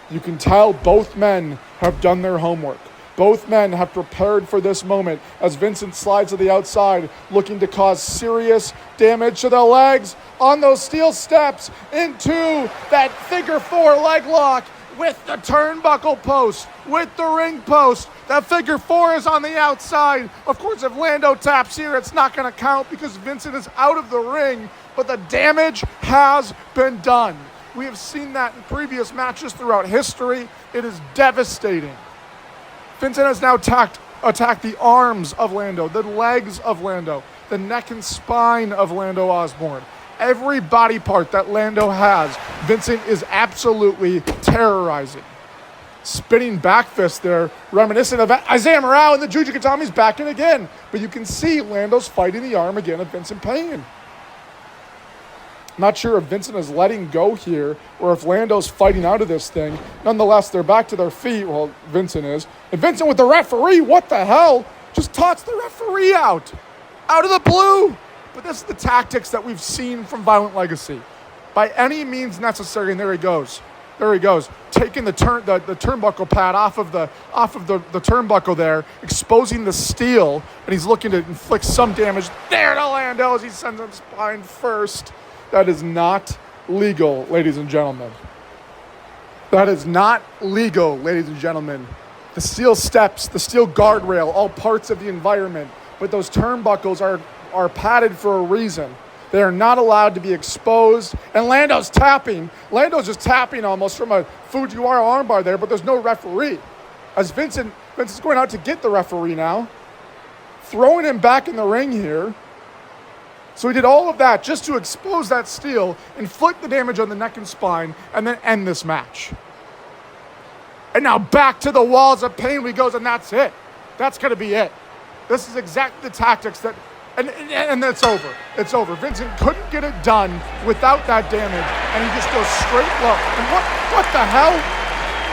You can tell both men have done their homework. Both men have prepared for this moment as Vincent slides to the outside, looking to cause serious damage to the legs on those steel steps into that figure 4 leg lock with the turnbuckle post, with the ring post. That figure 4 is on the outside. Of course, if Lando taps here, it's not going to count because Vincent is out of the ring, but the damage has been done. We have seen that in previous matches throughout history. It is devastating. Vincent has now attacked the arms of Lando, the legs of Lando, the neck and spine of Lando Osborne. Every body part that Lando has, Vincent is absolutely terrorizing. Spinning back fist there, reminiscent of Isaiah Morale, and the Juji Katami's back in again. But you can see Lando's fighting the arm again of Vincent Payne. Not sure if Vincent is letting go here or if Lando's fighting out of this thing. Nonetheless, they're back to their feet. Well, Vincent is. And Vincent with the referee, what the hell? Just tots the referee out of the blue. But this is the tactics that we've seen from Violent Legacy. By any means necessary, and there he goes. There he goes, taking the turnbuckle pad off of the turnbuckle there, exposing the steel, and he's looking to inflict some damage there to Lando as he sends him spine first. That is not legal, ladies and gentlemen. That is not legal, ladies and gentlemen. The steel steps, the steel guardrail, all parts of the environment, but those turnbuckles are padded for a reason. They are not allowed to be exposed. And Lando's tapping. Lando's just tapping almost from a Fujiwara armbar there, but there's no referee. As Vince is going out to get the referee now. Throwing him back in the ring here. So he did all of that just to expose that steel, inflict the damage on the neck and spine, and then end this match. And now back to the walls of pain we goes, and that's it. That's going to be it. This is exactly the tactics that... And it's over. It's over. Vincent couldn't get it done without that damage, and he just goes straight low. And what the hell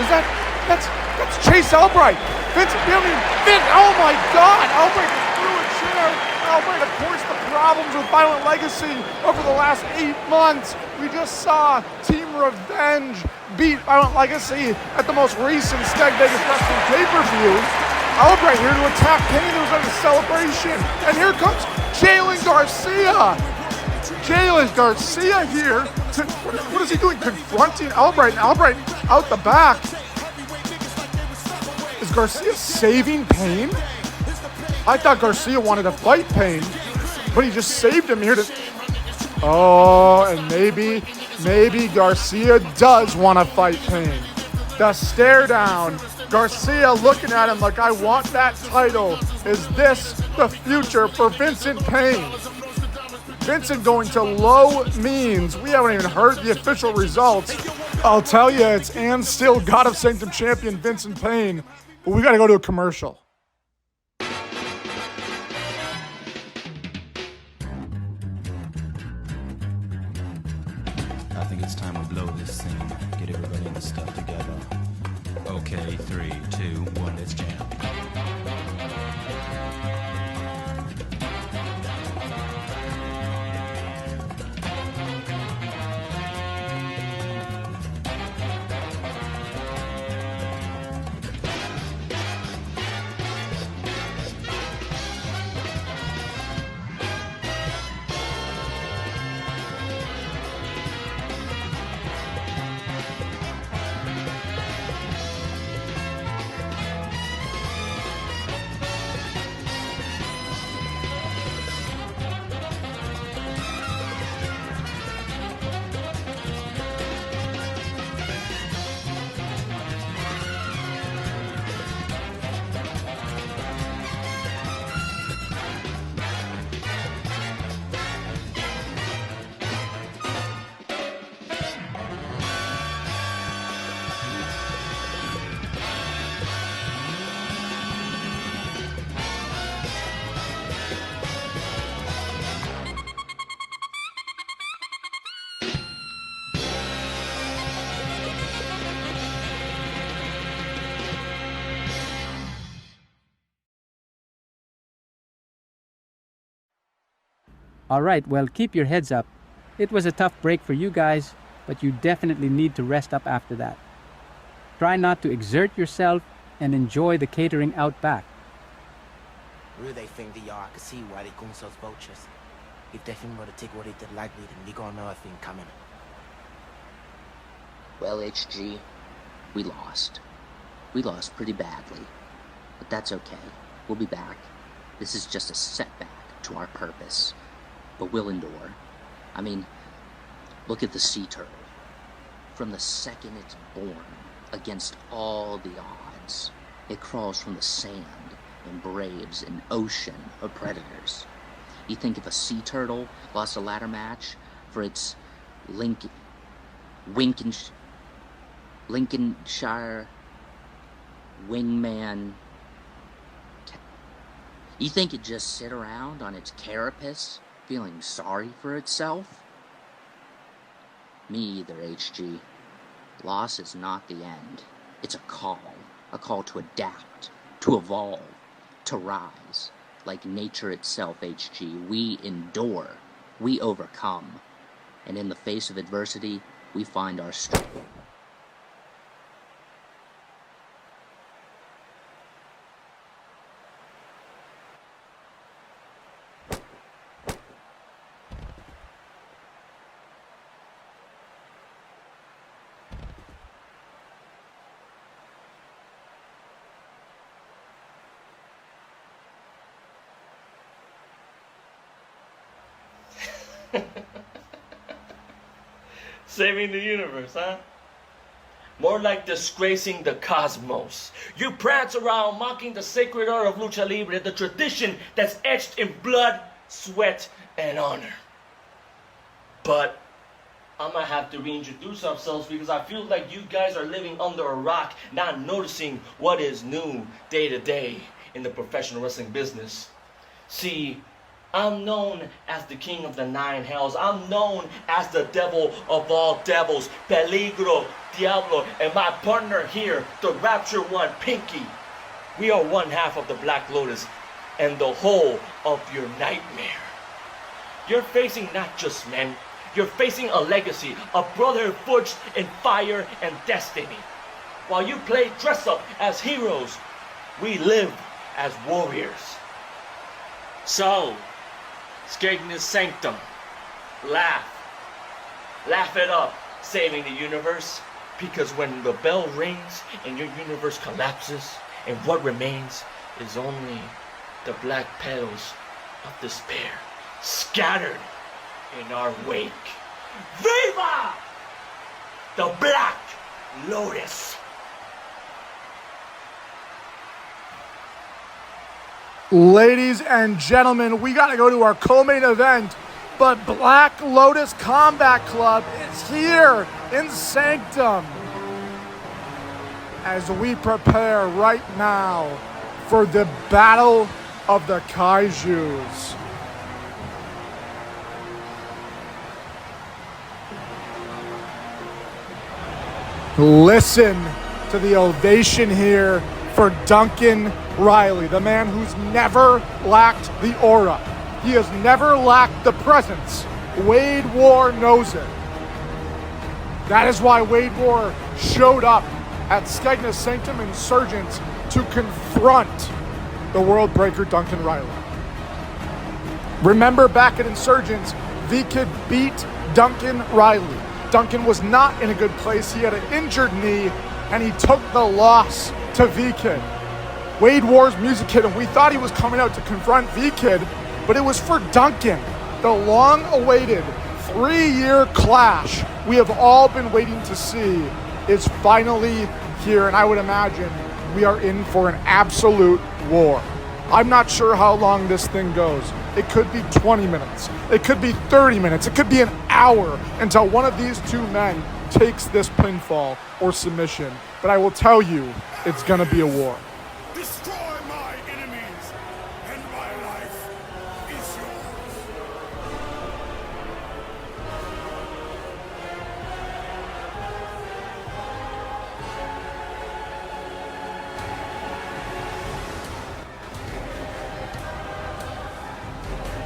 is that? That's Chase Albright. Vincent, oh my God! Albright just threw a chair. Albright, of course, the problems with Violent Legacy over the last 8 months. We just saw Team Revenge beat Violent Legacy at the most recent Skegness Wrestling pay-per-view. Albright here to attack Kane. There was a celebration. And here comes Jalen Garcia. Jalen Garcia here. What is he doing? Confronting Albright. And Albright out the back. Is Garcia saving Payne? I thought Garcia wanted to fight Payne, but he just saved him here to... Oh, and maybe Garcia does want to fight Payne. The stare down. Garcia looking at him like, I want that title. Is this the future for Vincent Payne? Vincent going to low means. We haven't even heard the official results. I'll tell you, it's and still God of Sanctum champion Vincent Payne. But we got to go to a commercial. I think it's time we blow this thing. Get everybody in the stuff together. Okay, 3, 2, 1, let's jam. Alright, well, keep your heads up. It was a tough break for you guys, but you definitely need to rest up after that. Try not to exert yourself and enjoy the catering out back. Really they think they are. I can see why they going such vultures. If they think what to take what they did lightly, then they gonna know a thing coming. Well, HG, we lost. We lost pretty badly. But that's okay. We'll be back. This is just a setback to our purpose. But we'll endure. I mean, look at the sea turtle. From the second it's born, against all the odds, it crawls from the sand and braves an ocean of predators. You think if a sea turtle lost a ladder match for its Lincolnshire wingman, you think it'd just sit around on its carapace feeling sorry for itself? Me either, HG. Loss is not the end. It's a call to adapt, to evolve, to rise. Like nature itself, HG, we endure, we overcome, and in the face of adversity, we find our strength. Saving the universe, huh? More like disgracing the cosmos. You prance around mocking the sacred art of lucha libre, the tradition that's etched in blood, sweat, and honor. But I'm gonna have to reintroduce ourselves because I feel like you guys are living under a rock, not noticing what is new day to day in the professional wrestling business. See, I'm known as the king of the nine hells. I'm known as the devil of all devils, Peligro, Diablo, and my partner here, the Rapture One, Pinky. We are one half of the Black Lotus and the whole of your nightmare. You're facing not just men, you're facing a legacy, a brotherhood forged in fire and destiny. While you play dress up as heroes, we live as warriors. So, Skegness Sanctum, laugh it up, saving the universe, because when the bell rings and your universe collapses, and what remains is only the black petals of despair, scattered in our wake. Viva the Black Lotus! Ladies and gentlemen, we got to go to our co-main event, but Black Lotus Combat Club is here in Sanctum as we prepare right now for the Battle of the Kaijus. Listen to the ovation here for Duncan Riley, the man who's never lacked the aura. He has never lacked the presence. Wade War knows it. That is why Wade War showed up at Skegness Sanctum Insurgents to confront the World Breaker Duncan Riley. Remember back at Insurgents, V-Kid beat Duncan Riley. Duncan was not in a good place. He had an injured knee, and he took the loss to V-Kid. Wade War's Music Kid, and we thought he was coming out to confront V-Kid, but it was for Duncan. The long-awaited 3-year clash we have all been waiting to see is finally here, and I would imagine we are in for an absolute war. I'm not sure how long this thing goes. It could be 20 minutes. It could be 30 minutes. It could be an hour until one of these two men takes this pinfall or submission. But I will tell you, it's gonna be a war. Destroy my enemies, and my life is yours.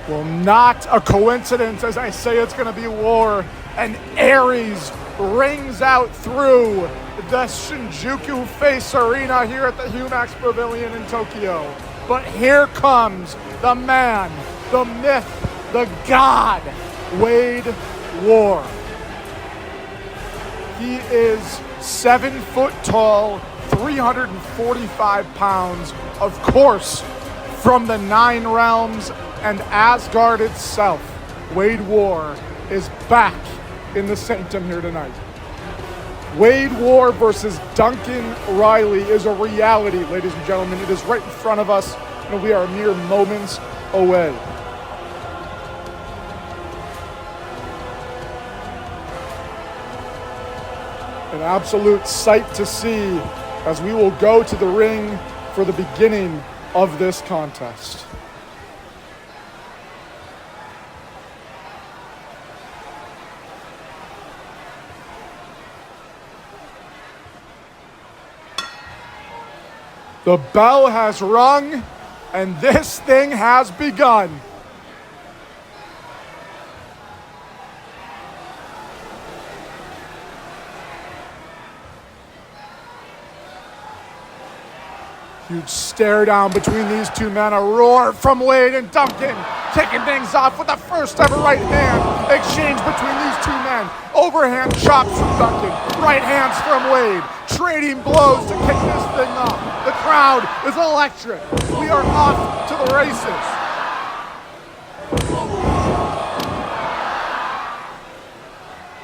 Well, not a coincidence as I say it's gonna be war, and Ares rings out through the Shinjuku Face Arena here at the Humax Pavilion in Tokyo. But here comes the man, the myth, the god, Wade War. He is 7 foot tall, 345 pounds, of course, from the Nine Realms and Asgard itself. Wade War is back in the Sanctum here tonight. Wade War versus Duncan Riley is a reality, ladies and gentlemen. It is right in front of us, and we are mere moments away. An absolute sight to see as we will go to the ring for the beginning of this contest. The bell has rung, and this thing has begun. Huge stare down between these two men, a roar from Wade and Duncan, kicking things off with the first ever right hand exchange between these two men. Overhand chops from Duncan, right hands from Wade, trading blows to kick this thing off. The crowd is electric. We are off to the races.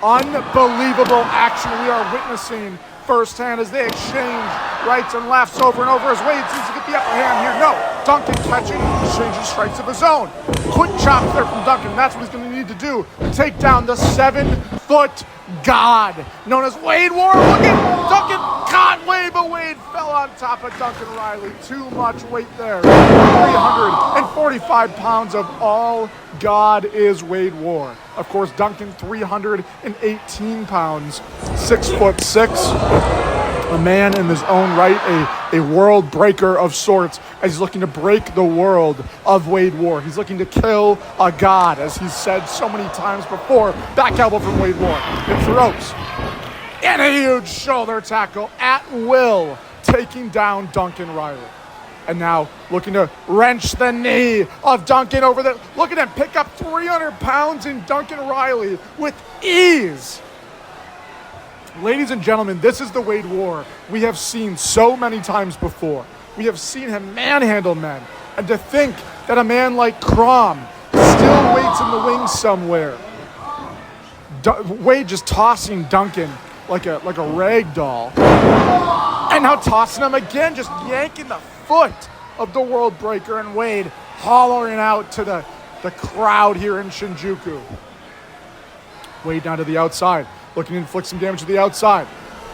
Unbelievable action we are witnessing firsthand as they exchange rights and lefts over and over as Wade seems to get the upper hand here. No, Duncan catching, exchanges strikes of his own. Quick chops there from Duncan. That's what he's going to need to do to take down the 7-foot god known as Wade War. Look at Duncan caught Wade, but Wade fell on top of Duncan Riley. Too much weight there. 345 pounds of all God is Wade War. Of course, Duncan 318 pounds, 6'6". A man in his own right, a world breaker of sorts, as he's looking to break the world of Wade War. He's looking to kill a god, as he's said so many times before. Back elbow from Wade War. It throws. And a huge shoulder tackle at will, taking down Duncan Riley. And now looking to wrench the knee of Duncan over there. Look at him pick up 300 pounds in Duncan Riley with ease. Ladies and gentlemen, this is the Wade War we have seen so many times before. We have seen him manhandle men. And to think that a man like Crom still waits in the wings somewhere. Wade just tossing Duncan like a rag doll. And now tossing him again, just yanking the foot of the world breaker, and Wade hollering out to the crowd here in Shinjuku. Wade down to the outside, looking to inflict some damage to the outside.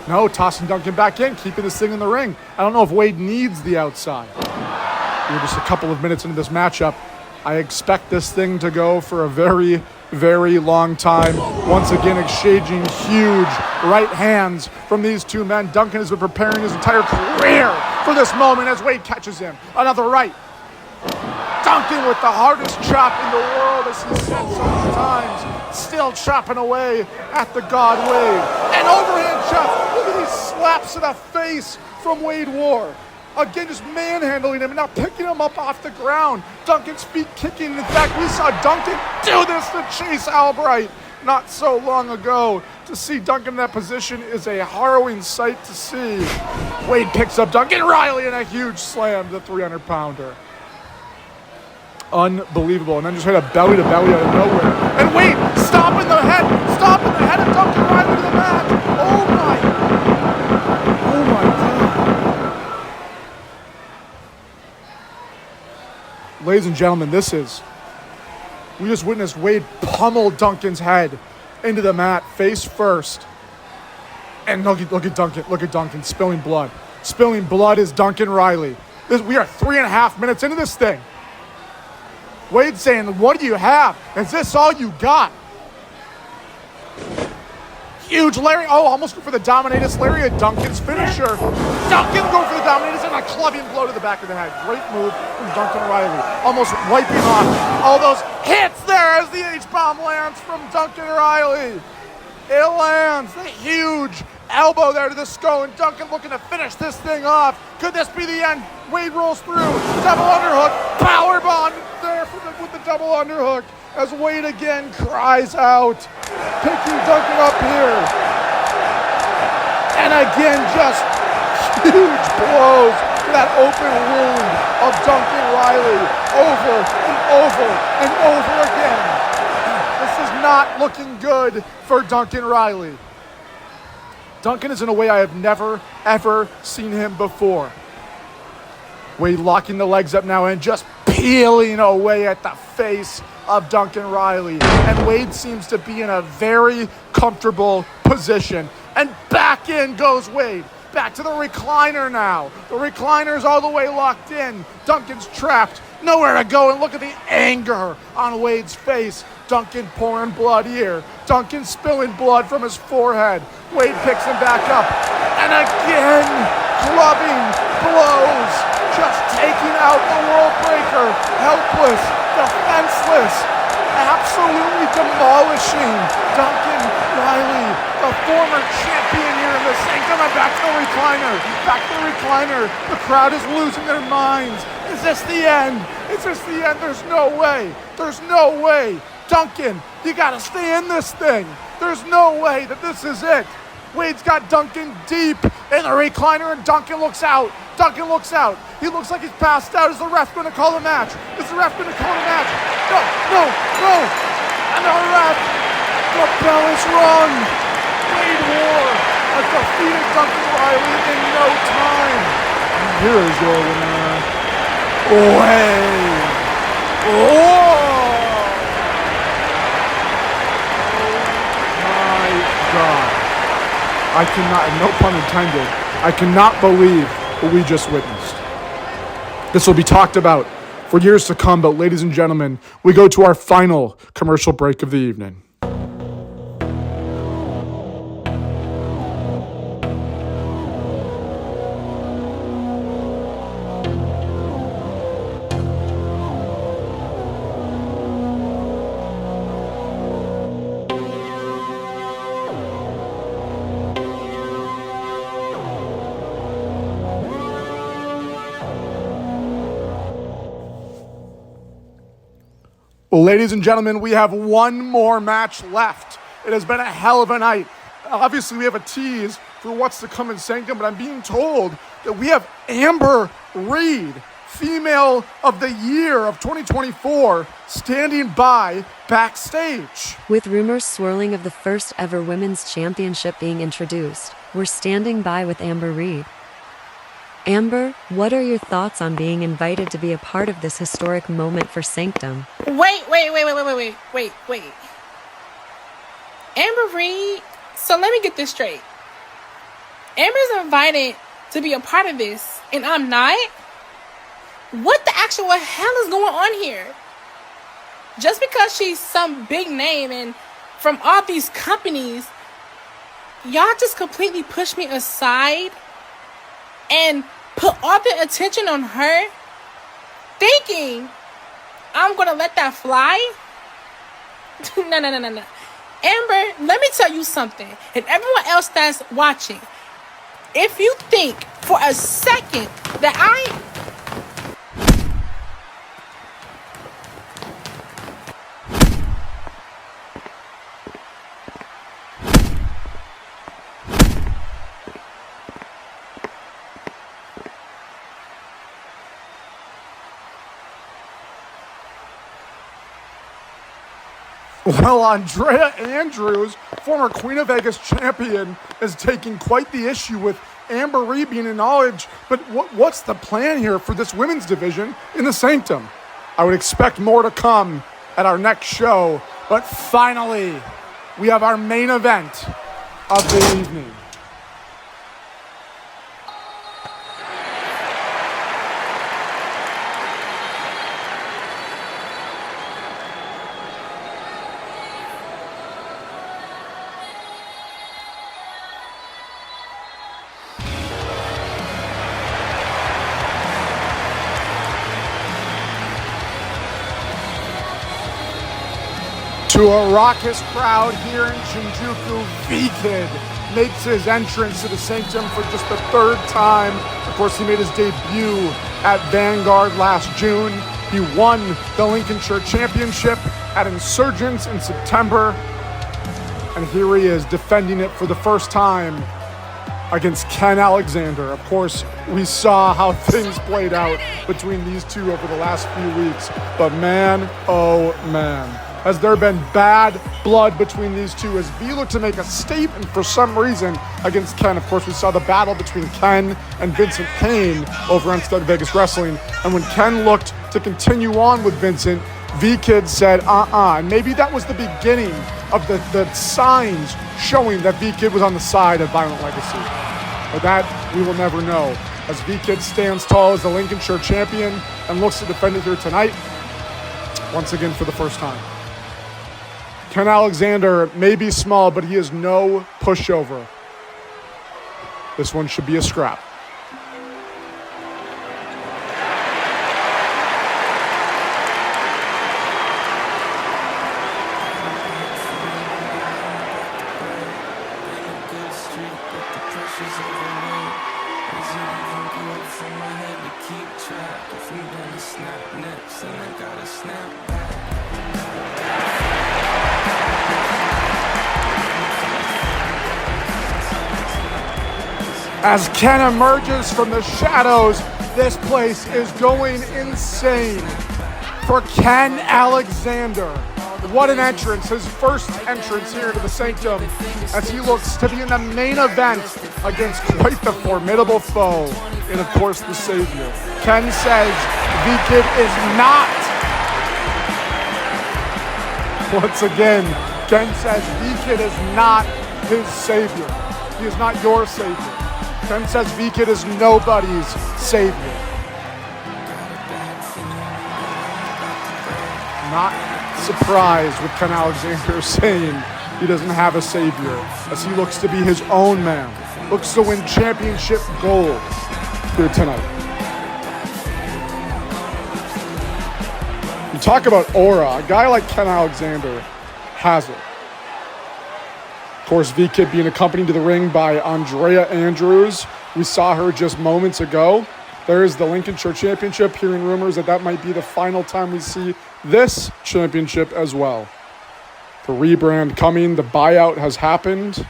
No, tossing Duncan back in, keeping this thing in the ring. I don't know if Wade needs the outside. We're just a couple of minutes into this matchup. I expect this thing to go for a very, very long time. Once again, exchanging huge right hands from these two men. Duncan has been preparing his entire career for this moment as Wade catches him. Another right. Duncan with the hardest chop in the world, as he said so many times. Still chopping away at the God Wade. An overhand chop. Look at these slaps to the face from Wade War. Again, just manhandling him and now picking him up off the ground. Duncan's feet kicking. In fact, we saw Duncan do this to Chase Albright not so long ago. To see Duncan in that position is a harrowing sight to see. Wade picks up Duncan Riley in a huge slam to the 300-pounder. Unbelievable. And then just hit a belly-to-belly out of nowhere. And Wade stomping the head of Duncan Riley to the mat. Oh my God. Ladies and gentlemen, we just witnessed Wade pummel Duncan's head into the mat, face first. And look at Duncan, spilling blood. Spilling blood is Duncan Riley. We are 3.5 minutes into this thing. Wade saying, what do you have? Is this all you got? Huge lariat. Oh, almost for the Dominatus lariat. Duncan's finisher. Duncan going for the Dominatus and a clubbing blow to the back of the head. Great move from Duncan Riley. Almost wiping off all those hits there as the H-bomb lands from Duncan Riley. It lands. The huge elbow there to the skull, and Duncan looking to finish this thing off. Could this be the end? Wade rolls through. Double underhook. Powerbomb there with the double underhook as Wade again cries out. Picking Duncan up here. And again, just huge blows to that open wound of Duncan Riley over and over and over again. This is not looking good for Duncan Riley. Duncan is in a way I have never, ever seen him before. Wade locking the legs up now and just peeling away at the face of Duncan Riley. And Wade seems to be in a very comfortable position. And back in goes Wade. Back to the recliner now. The recliner's all the way locked in. Duncan's trapped. Nowhere to go, and look at the anger on Wade's face. Duncan pouring blood here. Duncan spilling blood from his forehead. Wade picks him back up. And again, clubbing blows. Just taking out the world breaker. Helpless, defenseless, absolutely demolishing Duncan Riley, the former champion here in the Sanctum. And back to the recliner. Back to the recliner. The crowd is losing their minds. Is this the end? Is this the end? There's no way. There's no way. Duncan, you gotta stay in this thing. There's no way that this is it. Wade's got Duncan deep in the recliner, and Duncan looks out. Duncan looks out. He looks like he's passed out. Is the ref going to call a match? Is the ref going to call a match? No. And the ref the bell is rung. Blade War has defeated Duncan Riley in no time. And here is your winner, Wade. Oh my God. I cannot, no pun intended, I cannot believe what we just witnessed. This will be talked about for years to come, but ladies and gentlemen, we go to our final commercial break of the evening. Well, ladies and gentlemen, we have one more match left. It has been a hell of a night. Obviously, we have a tease for what's to come in Sanctum, but I'm being told that we have Amber Reed, Female of the Year of 2024, standing by backstage. With rumors swirling of the first ever women's championship being introduced, we're standing by with Amber Reed. Amber, what are your thoughts on being invited to be a part of this historic moment for Sanctum? Wait. Amber Reed, so let me get this straight. Amber's invited to be a part of this, and I'm not? What the actual hell is going on here? Just because she's some big name and from all these companies, y'all just completely push me aside and put all the attention on her, thinking I'm gonna let that fly? No. Amber, let me tell you something, and everyone else that's watching, if you think for a second that Well, Andrea Andrews, former Queen of Vegas champion, is taking quite the issue with Amber Reed being acknowledged. But what's the plan here for this women's division in the Sanctum? I would expect more to come at our next show. But finally, we have our main event of the evening. To a raucous crowd here in Shinjuku, V-Kid makes his entrance to the Sanctum for just the third time. Of course, he made his debut at Vanguard last June. He won the Lincolnshire Championship at Insurgents in September. And here he is defending it for the first time against Ken Alexander. Of course, we saw how things played out between these two over the last few weeks. But man, oh man, has there been bad blood between these two as V looked to make a statement for some reason against Ken. Of course, we saw the battle between Ken and Vincent Payne over on Stud Vegas Wrestling. And when Ken looked to continue on with Vincent, V-Kid said, and maybe that was the beginning of the signs showing that V-Kid was on the side of Violent Legacy. But that we will never know, as V-Kid stands tall as the Lincolnshire champion and looks to defend it here tonight, once again for the first time. Ken Alexander may be small, but he is no pushover. This one should be a scrap. As Ken emerges from the shadows, this place is going insane for Ken Alexander. What an entrance, his first entrance here to the Sanctum as he looks to be in the main event against quite the formidable foe and of course the Savior. Ken says V-Kid is not. Once again, Ken says V-Kid is not his Savior. He is not your Savior. Ken says V-Kid is nobody's Savior. Not surprised with Ken Alexander saying he doesn't have a savior as he looks to be his own man, looks to win championship gold here tonight. You talk about aura, a guy like Ken Alexander has it. Of course, V-Kid being accompanied to the ring by Andrea Andrews. We saw her just moments ago. There is the Lincolnshire Championship, hearing rumors that might be the final time we see this championship as well. The rebrand coming, the buyout has happened.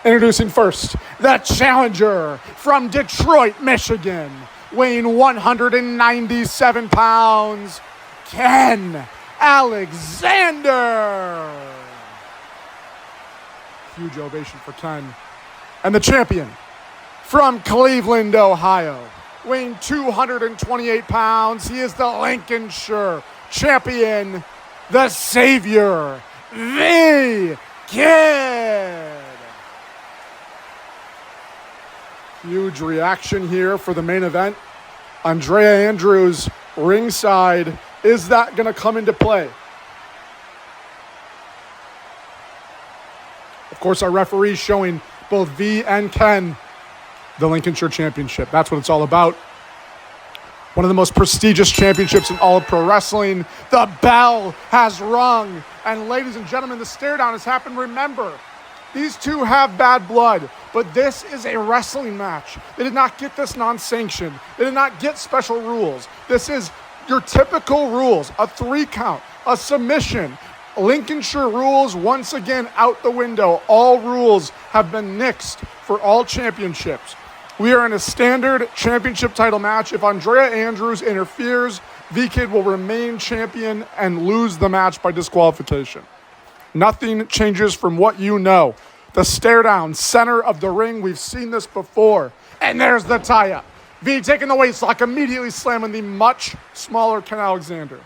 Introducing first, the challenger from Detroit, Michigan, weighing 197 pounds, Ken Alexander. Huge ovation for Ken. And the champion from Cleveland, Ohio, weighing 228 pounds, he is the Lincolnshire champion, the Savior, V-Kid. Huge reaction here for the main event. Andrea Andrews ringside. Is that going to come into play? Of course, our referees showing both V and Ken the Lincolnshire Championship. That's what it's all about. One of the most prestigious championships in all of pro wrestling. The bell has rung. And ladies and gentlemen, the stare down has happened. Remember, these two have bad blood, but this is a wrestling match. They did not get this non-sanctioned. They did not get special rules. This is your typical rules. A 3 count, a submission. Lincolnshire rules once again out the window. All rules have been nixed for all championships. We are in a standard championship title match. If Andrea Andrews interferes, V-Kid will remain champion and lose the match by disqualification. Nothing changes from what you know. The stare down, center of the ring. We've seen this before. And there's the tie-up. V taking the waist lock, immediately slamming the much smaller Ken Alexander.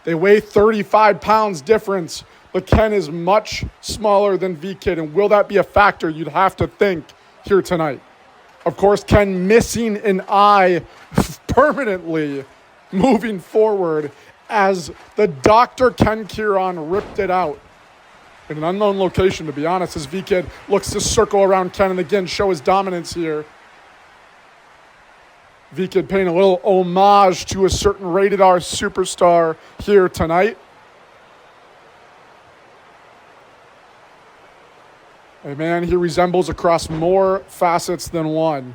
They weigh 35 pounds difference, but Ken is much smaller than V-Kid. And will that be a factor? You'd have to think here tonight. Of course, Ken missing an eye permanently moving forward as the Dr. Ken Kieran ripped it out in an unknown location, to be honest, as V-Kid looks to circle around Ken and again show his dominance here. V-Kid paying a little homage to a certain rated R superstar here tonight. A man he resembles across more facets than one.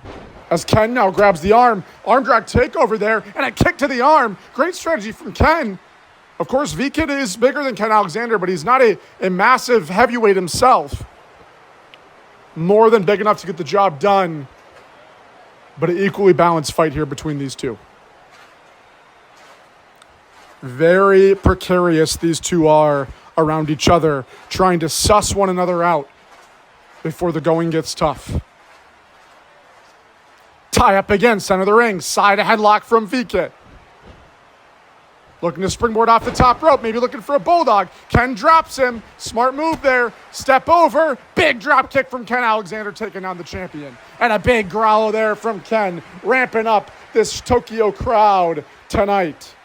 As Ken now grabs the arm drag takeover there, and a kick to the arm. Great strategy from Ken. Of course, V-Kid is bigger than Ken Alexander, but he's not a massive heavyweight himself. More than big enough to get the job done, but an equally balanced fight here between these two. Very precarious these two are around each other, trying to suss one another out before the going gets tough. Tie up again, center of the ring, side headlock from V-Kid. Looking to springboard off the top rope, maybe looking for a bulldog. Ken drops him, smart move there, step over, big drop kick from Ken Alexander taking on the champion. And a big growl there from Ken, ramping up this Tokyo crowd tonight.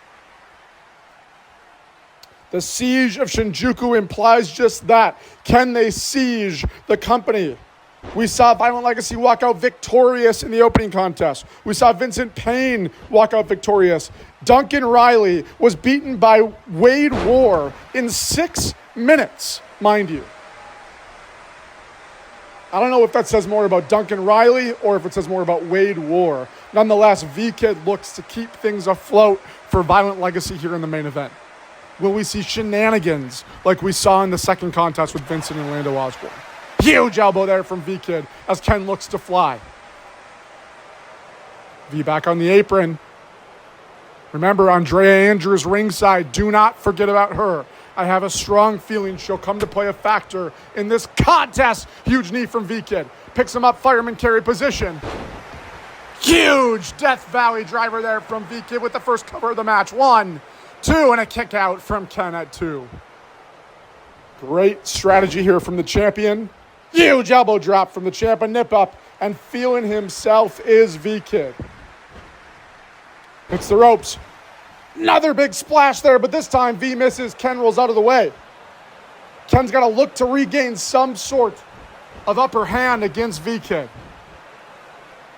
The siege of Shinjuku implies just that. Can they siege the company? We saw Violent Legacy walk out victorious in the opening contest. We saw Vincent Payne walk out victorious. Duncan Riley was beaten by Wade War in 6 minutes, mind you. I don't know if that says more about Duncan Riley or if it says more about Wade War. Nonetheless, V-Kid looks to keep things afloat for Violent Legacy here in the main event. Will we see shenanigans like we saw in the second contest with Vincent and Lando Osborne? Huge elbow there from V-Kid as Ken looks to fly. V back on the apron. Remember, Andrea Andrews ringside. Do not forget about her. I have a strong feeling she'll come to play a factor in this contest. Huge knee from V-Kid. Picks him up, fireman carry position. Huge Death Valley driver there from V-Kid with the first cover of the match. 1, 2, and a kick out from Ken at 2. Great strategy here from the champion. Huge elbow drop from the champ, a nip up, and feeling himself is V-Kid. Hits the ropes. Another big splash there, but this time V misses. Ken rolls out of the way. Ken's got to look to regain some sort of upper hand against V-Kid.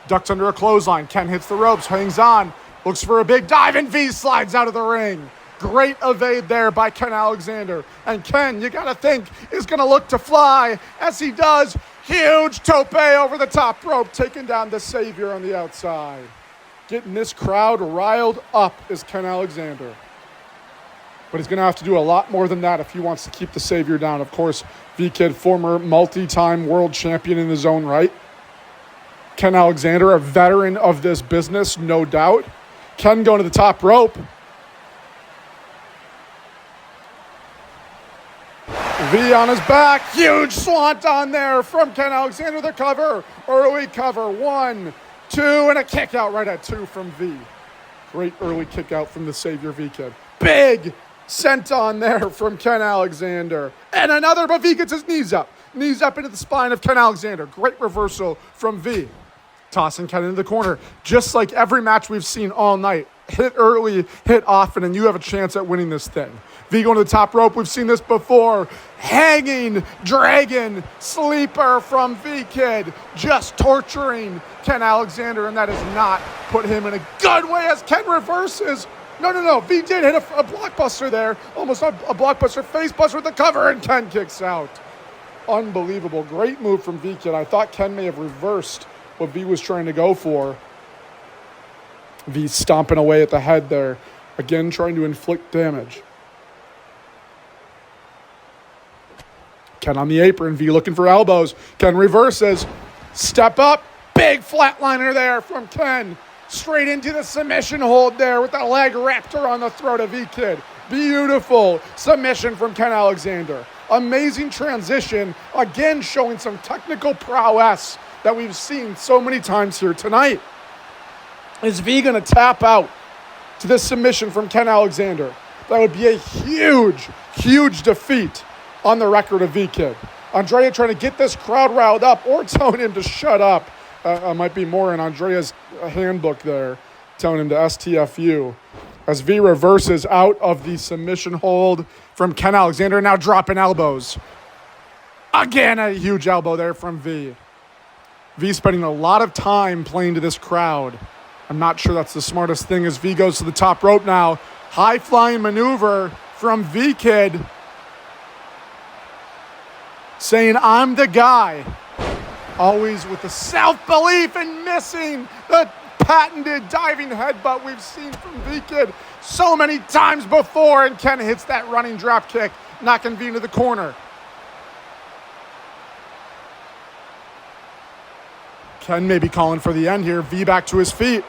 Ducks under a clothesline. Ken hits the ropes, hangs on, looks for a big dive, and V slides out of the ring. Great evade there by Ken Alexander. And Ken, you got to think, is going to look to fly. As he does, huge tope over the top rope, taking down the Savior on the outside. Getting this crowd riled up is Ken Alexander. But he's going to have to do a lot more than that if he wants to keep the Savior down. Of course, V-Kid, former multi-time world champion in his own right. Ken Alexander, a veteran of this business, no doubt. Ken going to the top rope. V on his back. Huge swanton there from Ken Alexander. The cover. Early cover. 1, 2, and a kick out right at 2 from V. Great early kick out from the Savior V-Kid. Big senton there from Ken Alexander. And another, but V gets his knees up. Knees up into the spine of Ken Alexander. Great reversal from V. Tossing Ken into the corner. Just like every match we've seen all night. Hit early, hit often, and you have a chance at winning this thing. V going to the top rope. We've seen this before. Hanging dragon sleeper from V-Kid. Just torturing Ken Alexander, and that has not put him in a good way as Ken reverses. No. V did hit a blockbuster there. Almost a blockbuster face buster with the cover, and Ken kicks out. Unbelievable. Great move from V-Kid. I thought Ken may have reversed what V was trying to go for. V stomping away at the head there. Again, trying to inflict damage. Ken on the apron. V looking for elbows. Ken reverses. Step up. Big flatliner there from Ken. Straight into the submission hold there with the leg raptor on the throat of V-Kid. Beautiful submission from Ken Alexander. Amazing transition. Again, showing some technical prowess that we've seen so many times here tonight. Is V going to tap out to this submission from Ken Alexander? That would be a huge, huge defeat on the record of V-Kid. Andrea trying to get this crowd riled up or telling him to shut up. Might be more in Andrea's handbook there, telling him to STFU. As V reverses out of the submission hold from Ken Alexander, now dropping elbows. Again, a huge elbow there from V. V spending a lot of time playing to this crowd. I'm not sure that's the smartest thing as V goes to the top rope now. High flying maneuver from V-Kid. Saying, I'm the guy. Always with the self-belief and missing the patented diving headbutt we've seen from V-Kid so many times before. And Ken hits that running drop kick, knocking V into the corner. Ken may be calling for the end here. V back to his feet.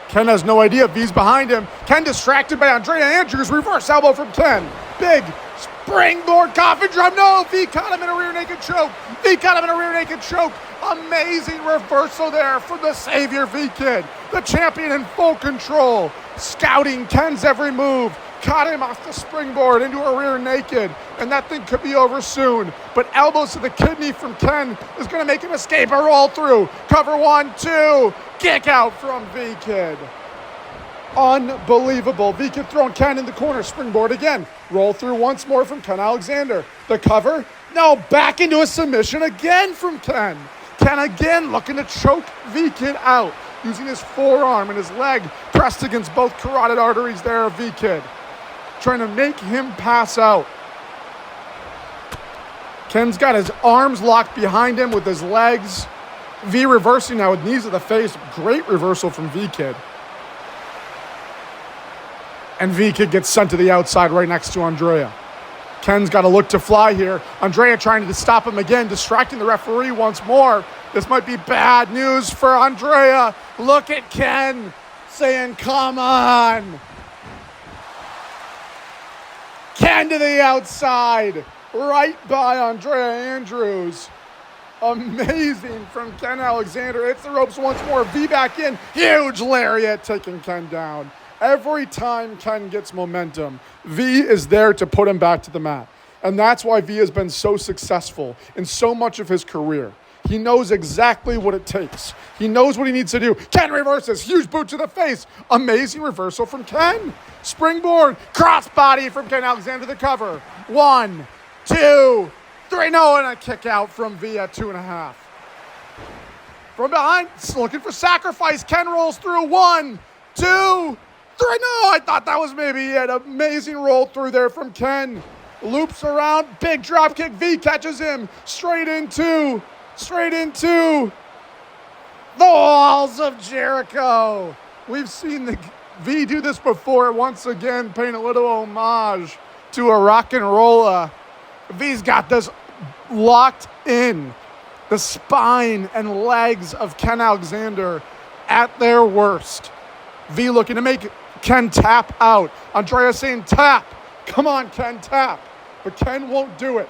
Ken has no idea V's behind him. Ken distracted by Andrea Andrews. Reverse elbow from Ken. Big springboard coffin drop. No, V caught him in a rear naked choke. V caught him in a rear naked choke. Amazing reversal there from the Savior V-Kid. The champion in full control. Scouting Ken's every move. Caught him off the springboard into a rear naked. And that thing could be over soon. But elbows to the kidney from Ken is going to make him escape or roll through. Cover 1, 2. Kick out from V-Kid. Unbelievable. V-Kid throwing Ken in the corner. Springboard again. Roll through once more from Ken Alexander. The cover. No, back into a submission again from Ken. Ken again looking to choke V-Kid out. Using his forearm and his leg pressed against both carotid arteries there of V-Kid. Trying to make him pass out. Ken's got his arms locked behind him with his legs. V reversing now with knees to the face. Great reversal from V-Kid. And V-Kid gets sent to the outside right next to Andrea. Ken's got to look to fly here. Andrea trying to stop him again, distracting the referee once more. This might be bad news for Andrea. Look at Ken saying, come on. Ken to the outside, right by Andrea Andrews. Amazing from Ken Alexander. Hits the ropes once more. V back in. Huge lariat taking Ken down. Every time Ken gets momentum, V is there to put him back to the mat. And that's why V has been so successful in so much of his career. He knows exactly what it takes. He knows what he needs to do. Ken reverses. Huge boot to the face. Amazing reversal from Ken. Springboard. Crossbody from Ken Alexander to the cover. 1, 2, 3. No, and a kick out from V at 2.5. From behind, looking for sacrifice. Ken rolls through. 1, 2, 3. No, I thought that was maybe it. Amazing roll through there from Ken. Loops around. Big drop kick. V catches him. Straight into the walls of Jericho. We've seen the V do this before. Once again, paying a little homage to a rock and rolla. V's got this locked in. The spine and legs of Ken Alexander at their worst. V looking to make Ken tap out. Andrea saying tap. Come on, Ken, tap. But Ken won't do it.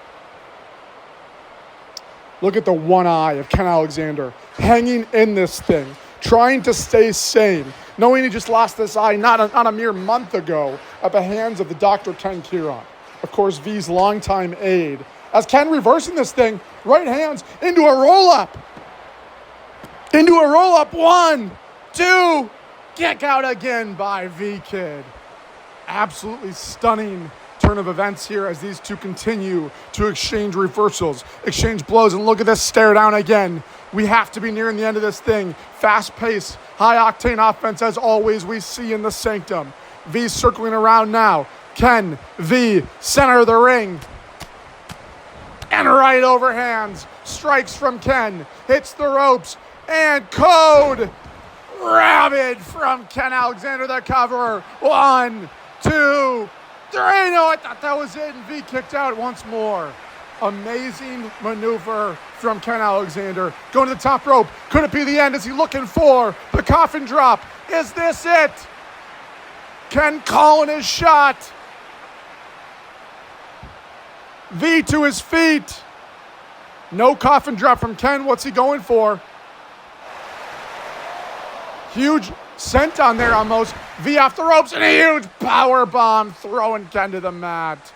Look at the one eye of Ken Alexander hanging in this thing, trying to stay sane, knowing he just lost this eye not a mere month ago at the hands of the Dr. Ken Kieran. Of course, V's longtime aide. As Ken reversing this thing, right hands into a roll-up. 1, 2, kick out again by V-Kid. Absolutely stunning turn of events here as these two continue to exchange reversals, exchange blows, and look at this stare down again. We have to be nearing the end of this thing. Fast-paced, high-octane offense as always we see in the Sanctum. V circling around now. Ken, V, center of the ring. And right overhands. Strikes from Ken. Hits the ropes. And code. Rabid from Ken Alexander, the cover. 1, 2, 3. No, I thought that was it. And V kicked out once more. Amazing maneuver from Ken Alexander. Going to the top rope. Could it be the end? Is he looking for the coffin drop? Is this it? Ken calling his shot. V to his feet. No coffin drop from Ken. What's he going for? Huge scent on there almost. V off the ropes and a huge power bomb throwing Ken to the mat.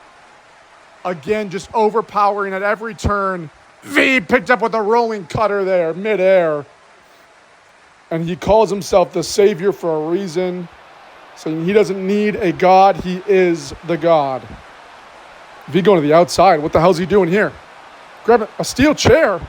Again, just overpowering at every turn. V picked up with a rolling cutter there, midair. And he calls himself the savior for a reason. Saying he doesn't need a god, he is the god. V going to the outside. What the hell's he doing here? Grabbing a steel chair.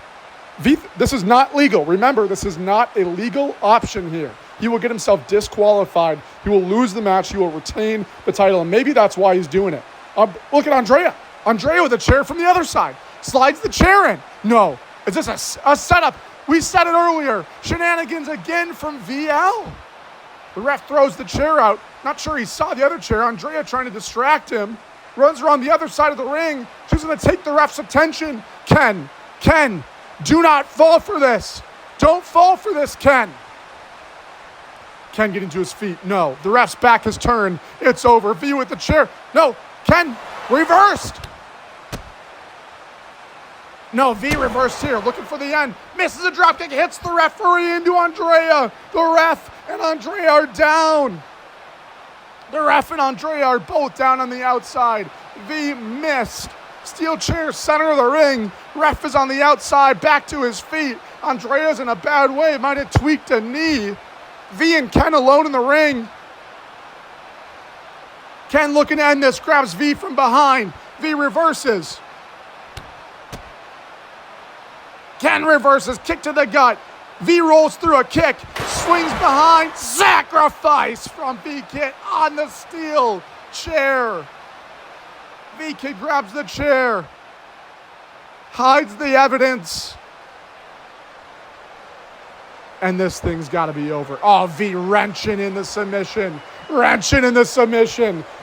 V, this is not legal. Remember, this is not a legal option here. He will get himself disqualified. He will lose the match. He will retain the title. And maybe that's why he's doing it. Look at Andrea. Andrea with a chair from the other side. Slides the chair in. No. Is this a setup? We said it earlier. Shenanigans again from VL. The ref throws the chair out. Not sure he saw the other chair. Andrea trying to distract him. Runs around the other side of the ring. She's going to take the ref's attention. Ken, do not fall for this. Don't fall for this, Ken. Ken getting to his feet. No. The ref's back has turned. It's over. V with the chair. No. Ken reversed. No, V reversed here. Looking for the end. Misses a dropkick. Hits the referee into Andrea. The ref and Andrea are down. The ref and Andrea are both down on the outside. V missed. Steel chair, center of the ring. Ref is on the outside, back to his feet. Andrea's in a bad way. Might have tweaked a knee. V and Ken alone in the ring. Ken looking to end this. Grabs V from behind. V reverses. Ken reverses. Kick to the gut. V rolls through a kick, swings behind, sacrifice from V-Kid on the steel chair. V-Kid grabs the chair, hides the evidence, and this thing's got to be over. Oh, V wrenching in the submission,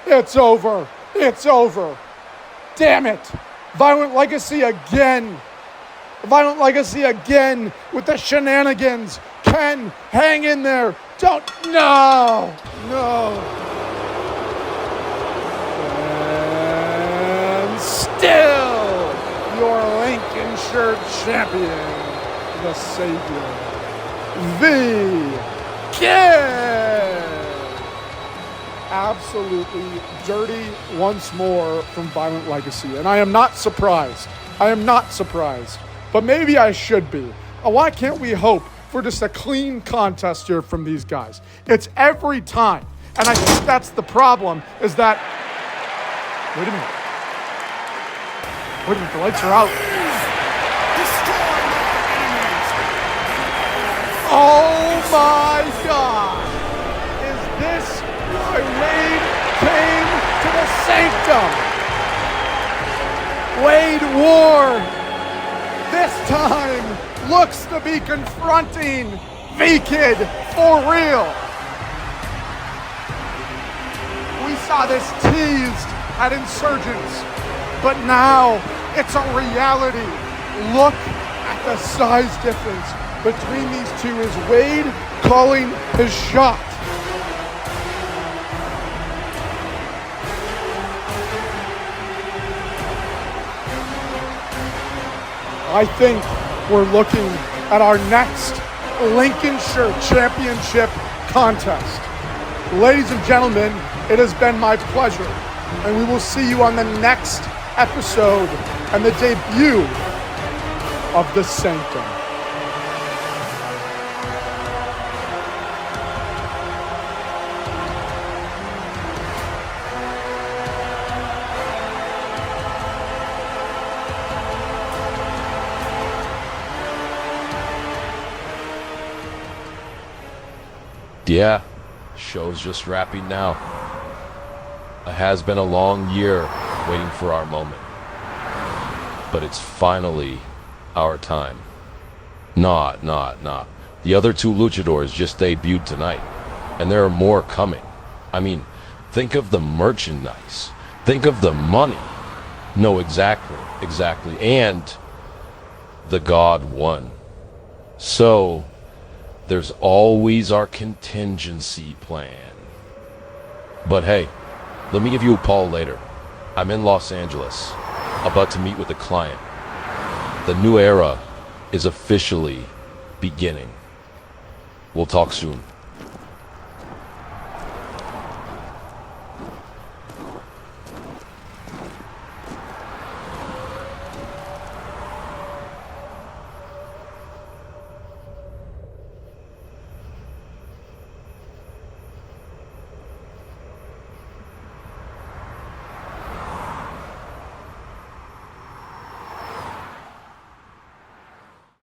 It's over. Damn it. Violent Legacy again with the shenanigans. Ken, hang in there. Don't. No. No. And still, your Lincolnshire champion, the Savior, the Kid. Absolutely dirty once more from Violent Legacy. And I am not surprised. I am not surprised. But maybe I should be. Why can't we hope for just a clean contest here from these guys? It's every time. And I think that's the problem, is that... Wait a minute. Wait a minute, the lights are out. Oh my God! Is this why Wade came to the Sanctum? Wade Ward, this time, looks to be confronting V-Kid for real. We saw this teased at Insurgents, but now it's a reality. Look at the size difference between these two. Is Wade calling his shot? I think we're looking at our next Lincolnshire Championship contest. Ladies and gentlemen, it has been my pleasure, and we will see you on the next episode and the debut of the Sanctum. Yeah, show's just wrapping now. It has been a long year waiting for our moment. But it's finally our time. Nah. The other two luchadors just debuted tonight, and there are more coming. I mean, think of the merchandise. Think of the money. No, exactly. And the God won. So... there's always our contingency plan. But hey, let me give you a call later. I'm in Los Angeles, about to meet with a client. The new era is officially beginning. We'll talk soon.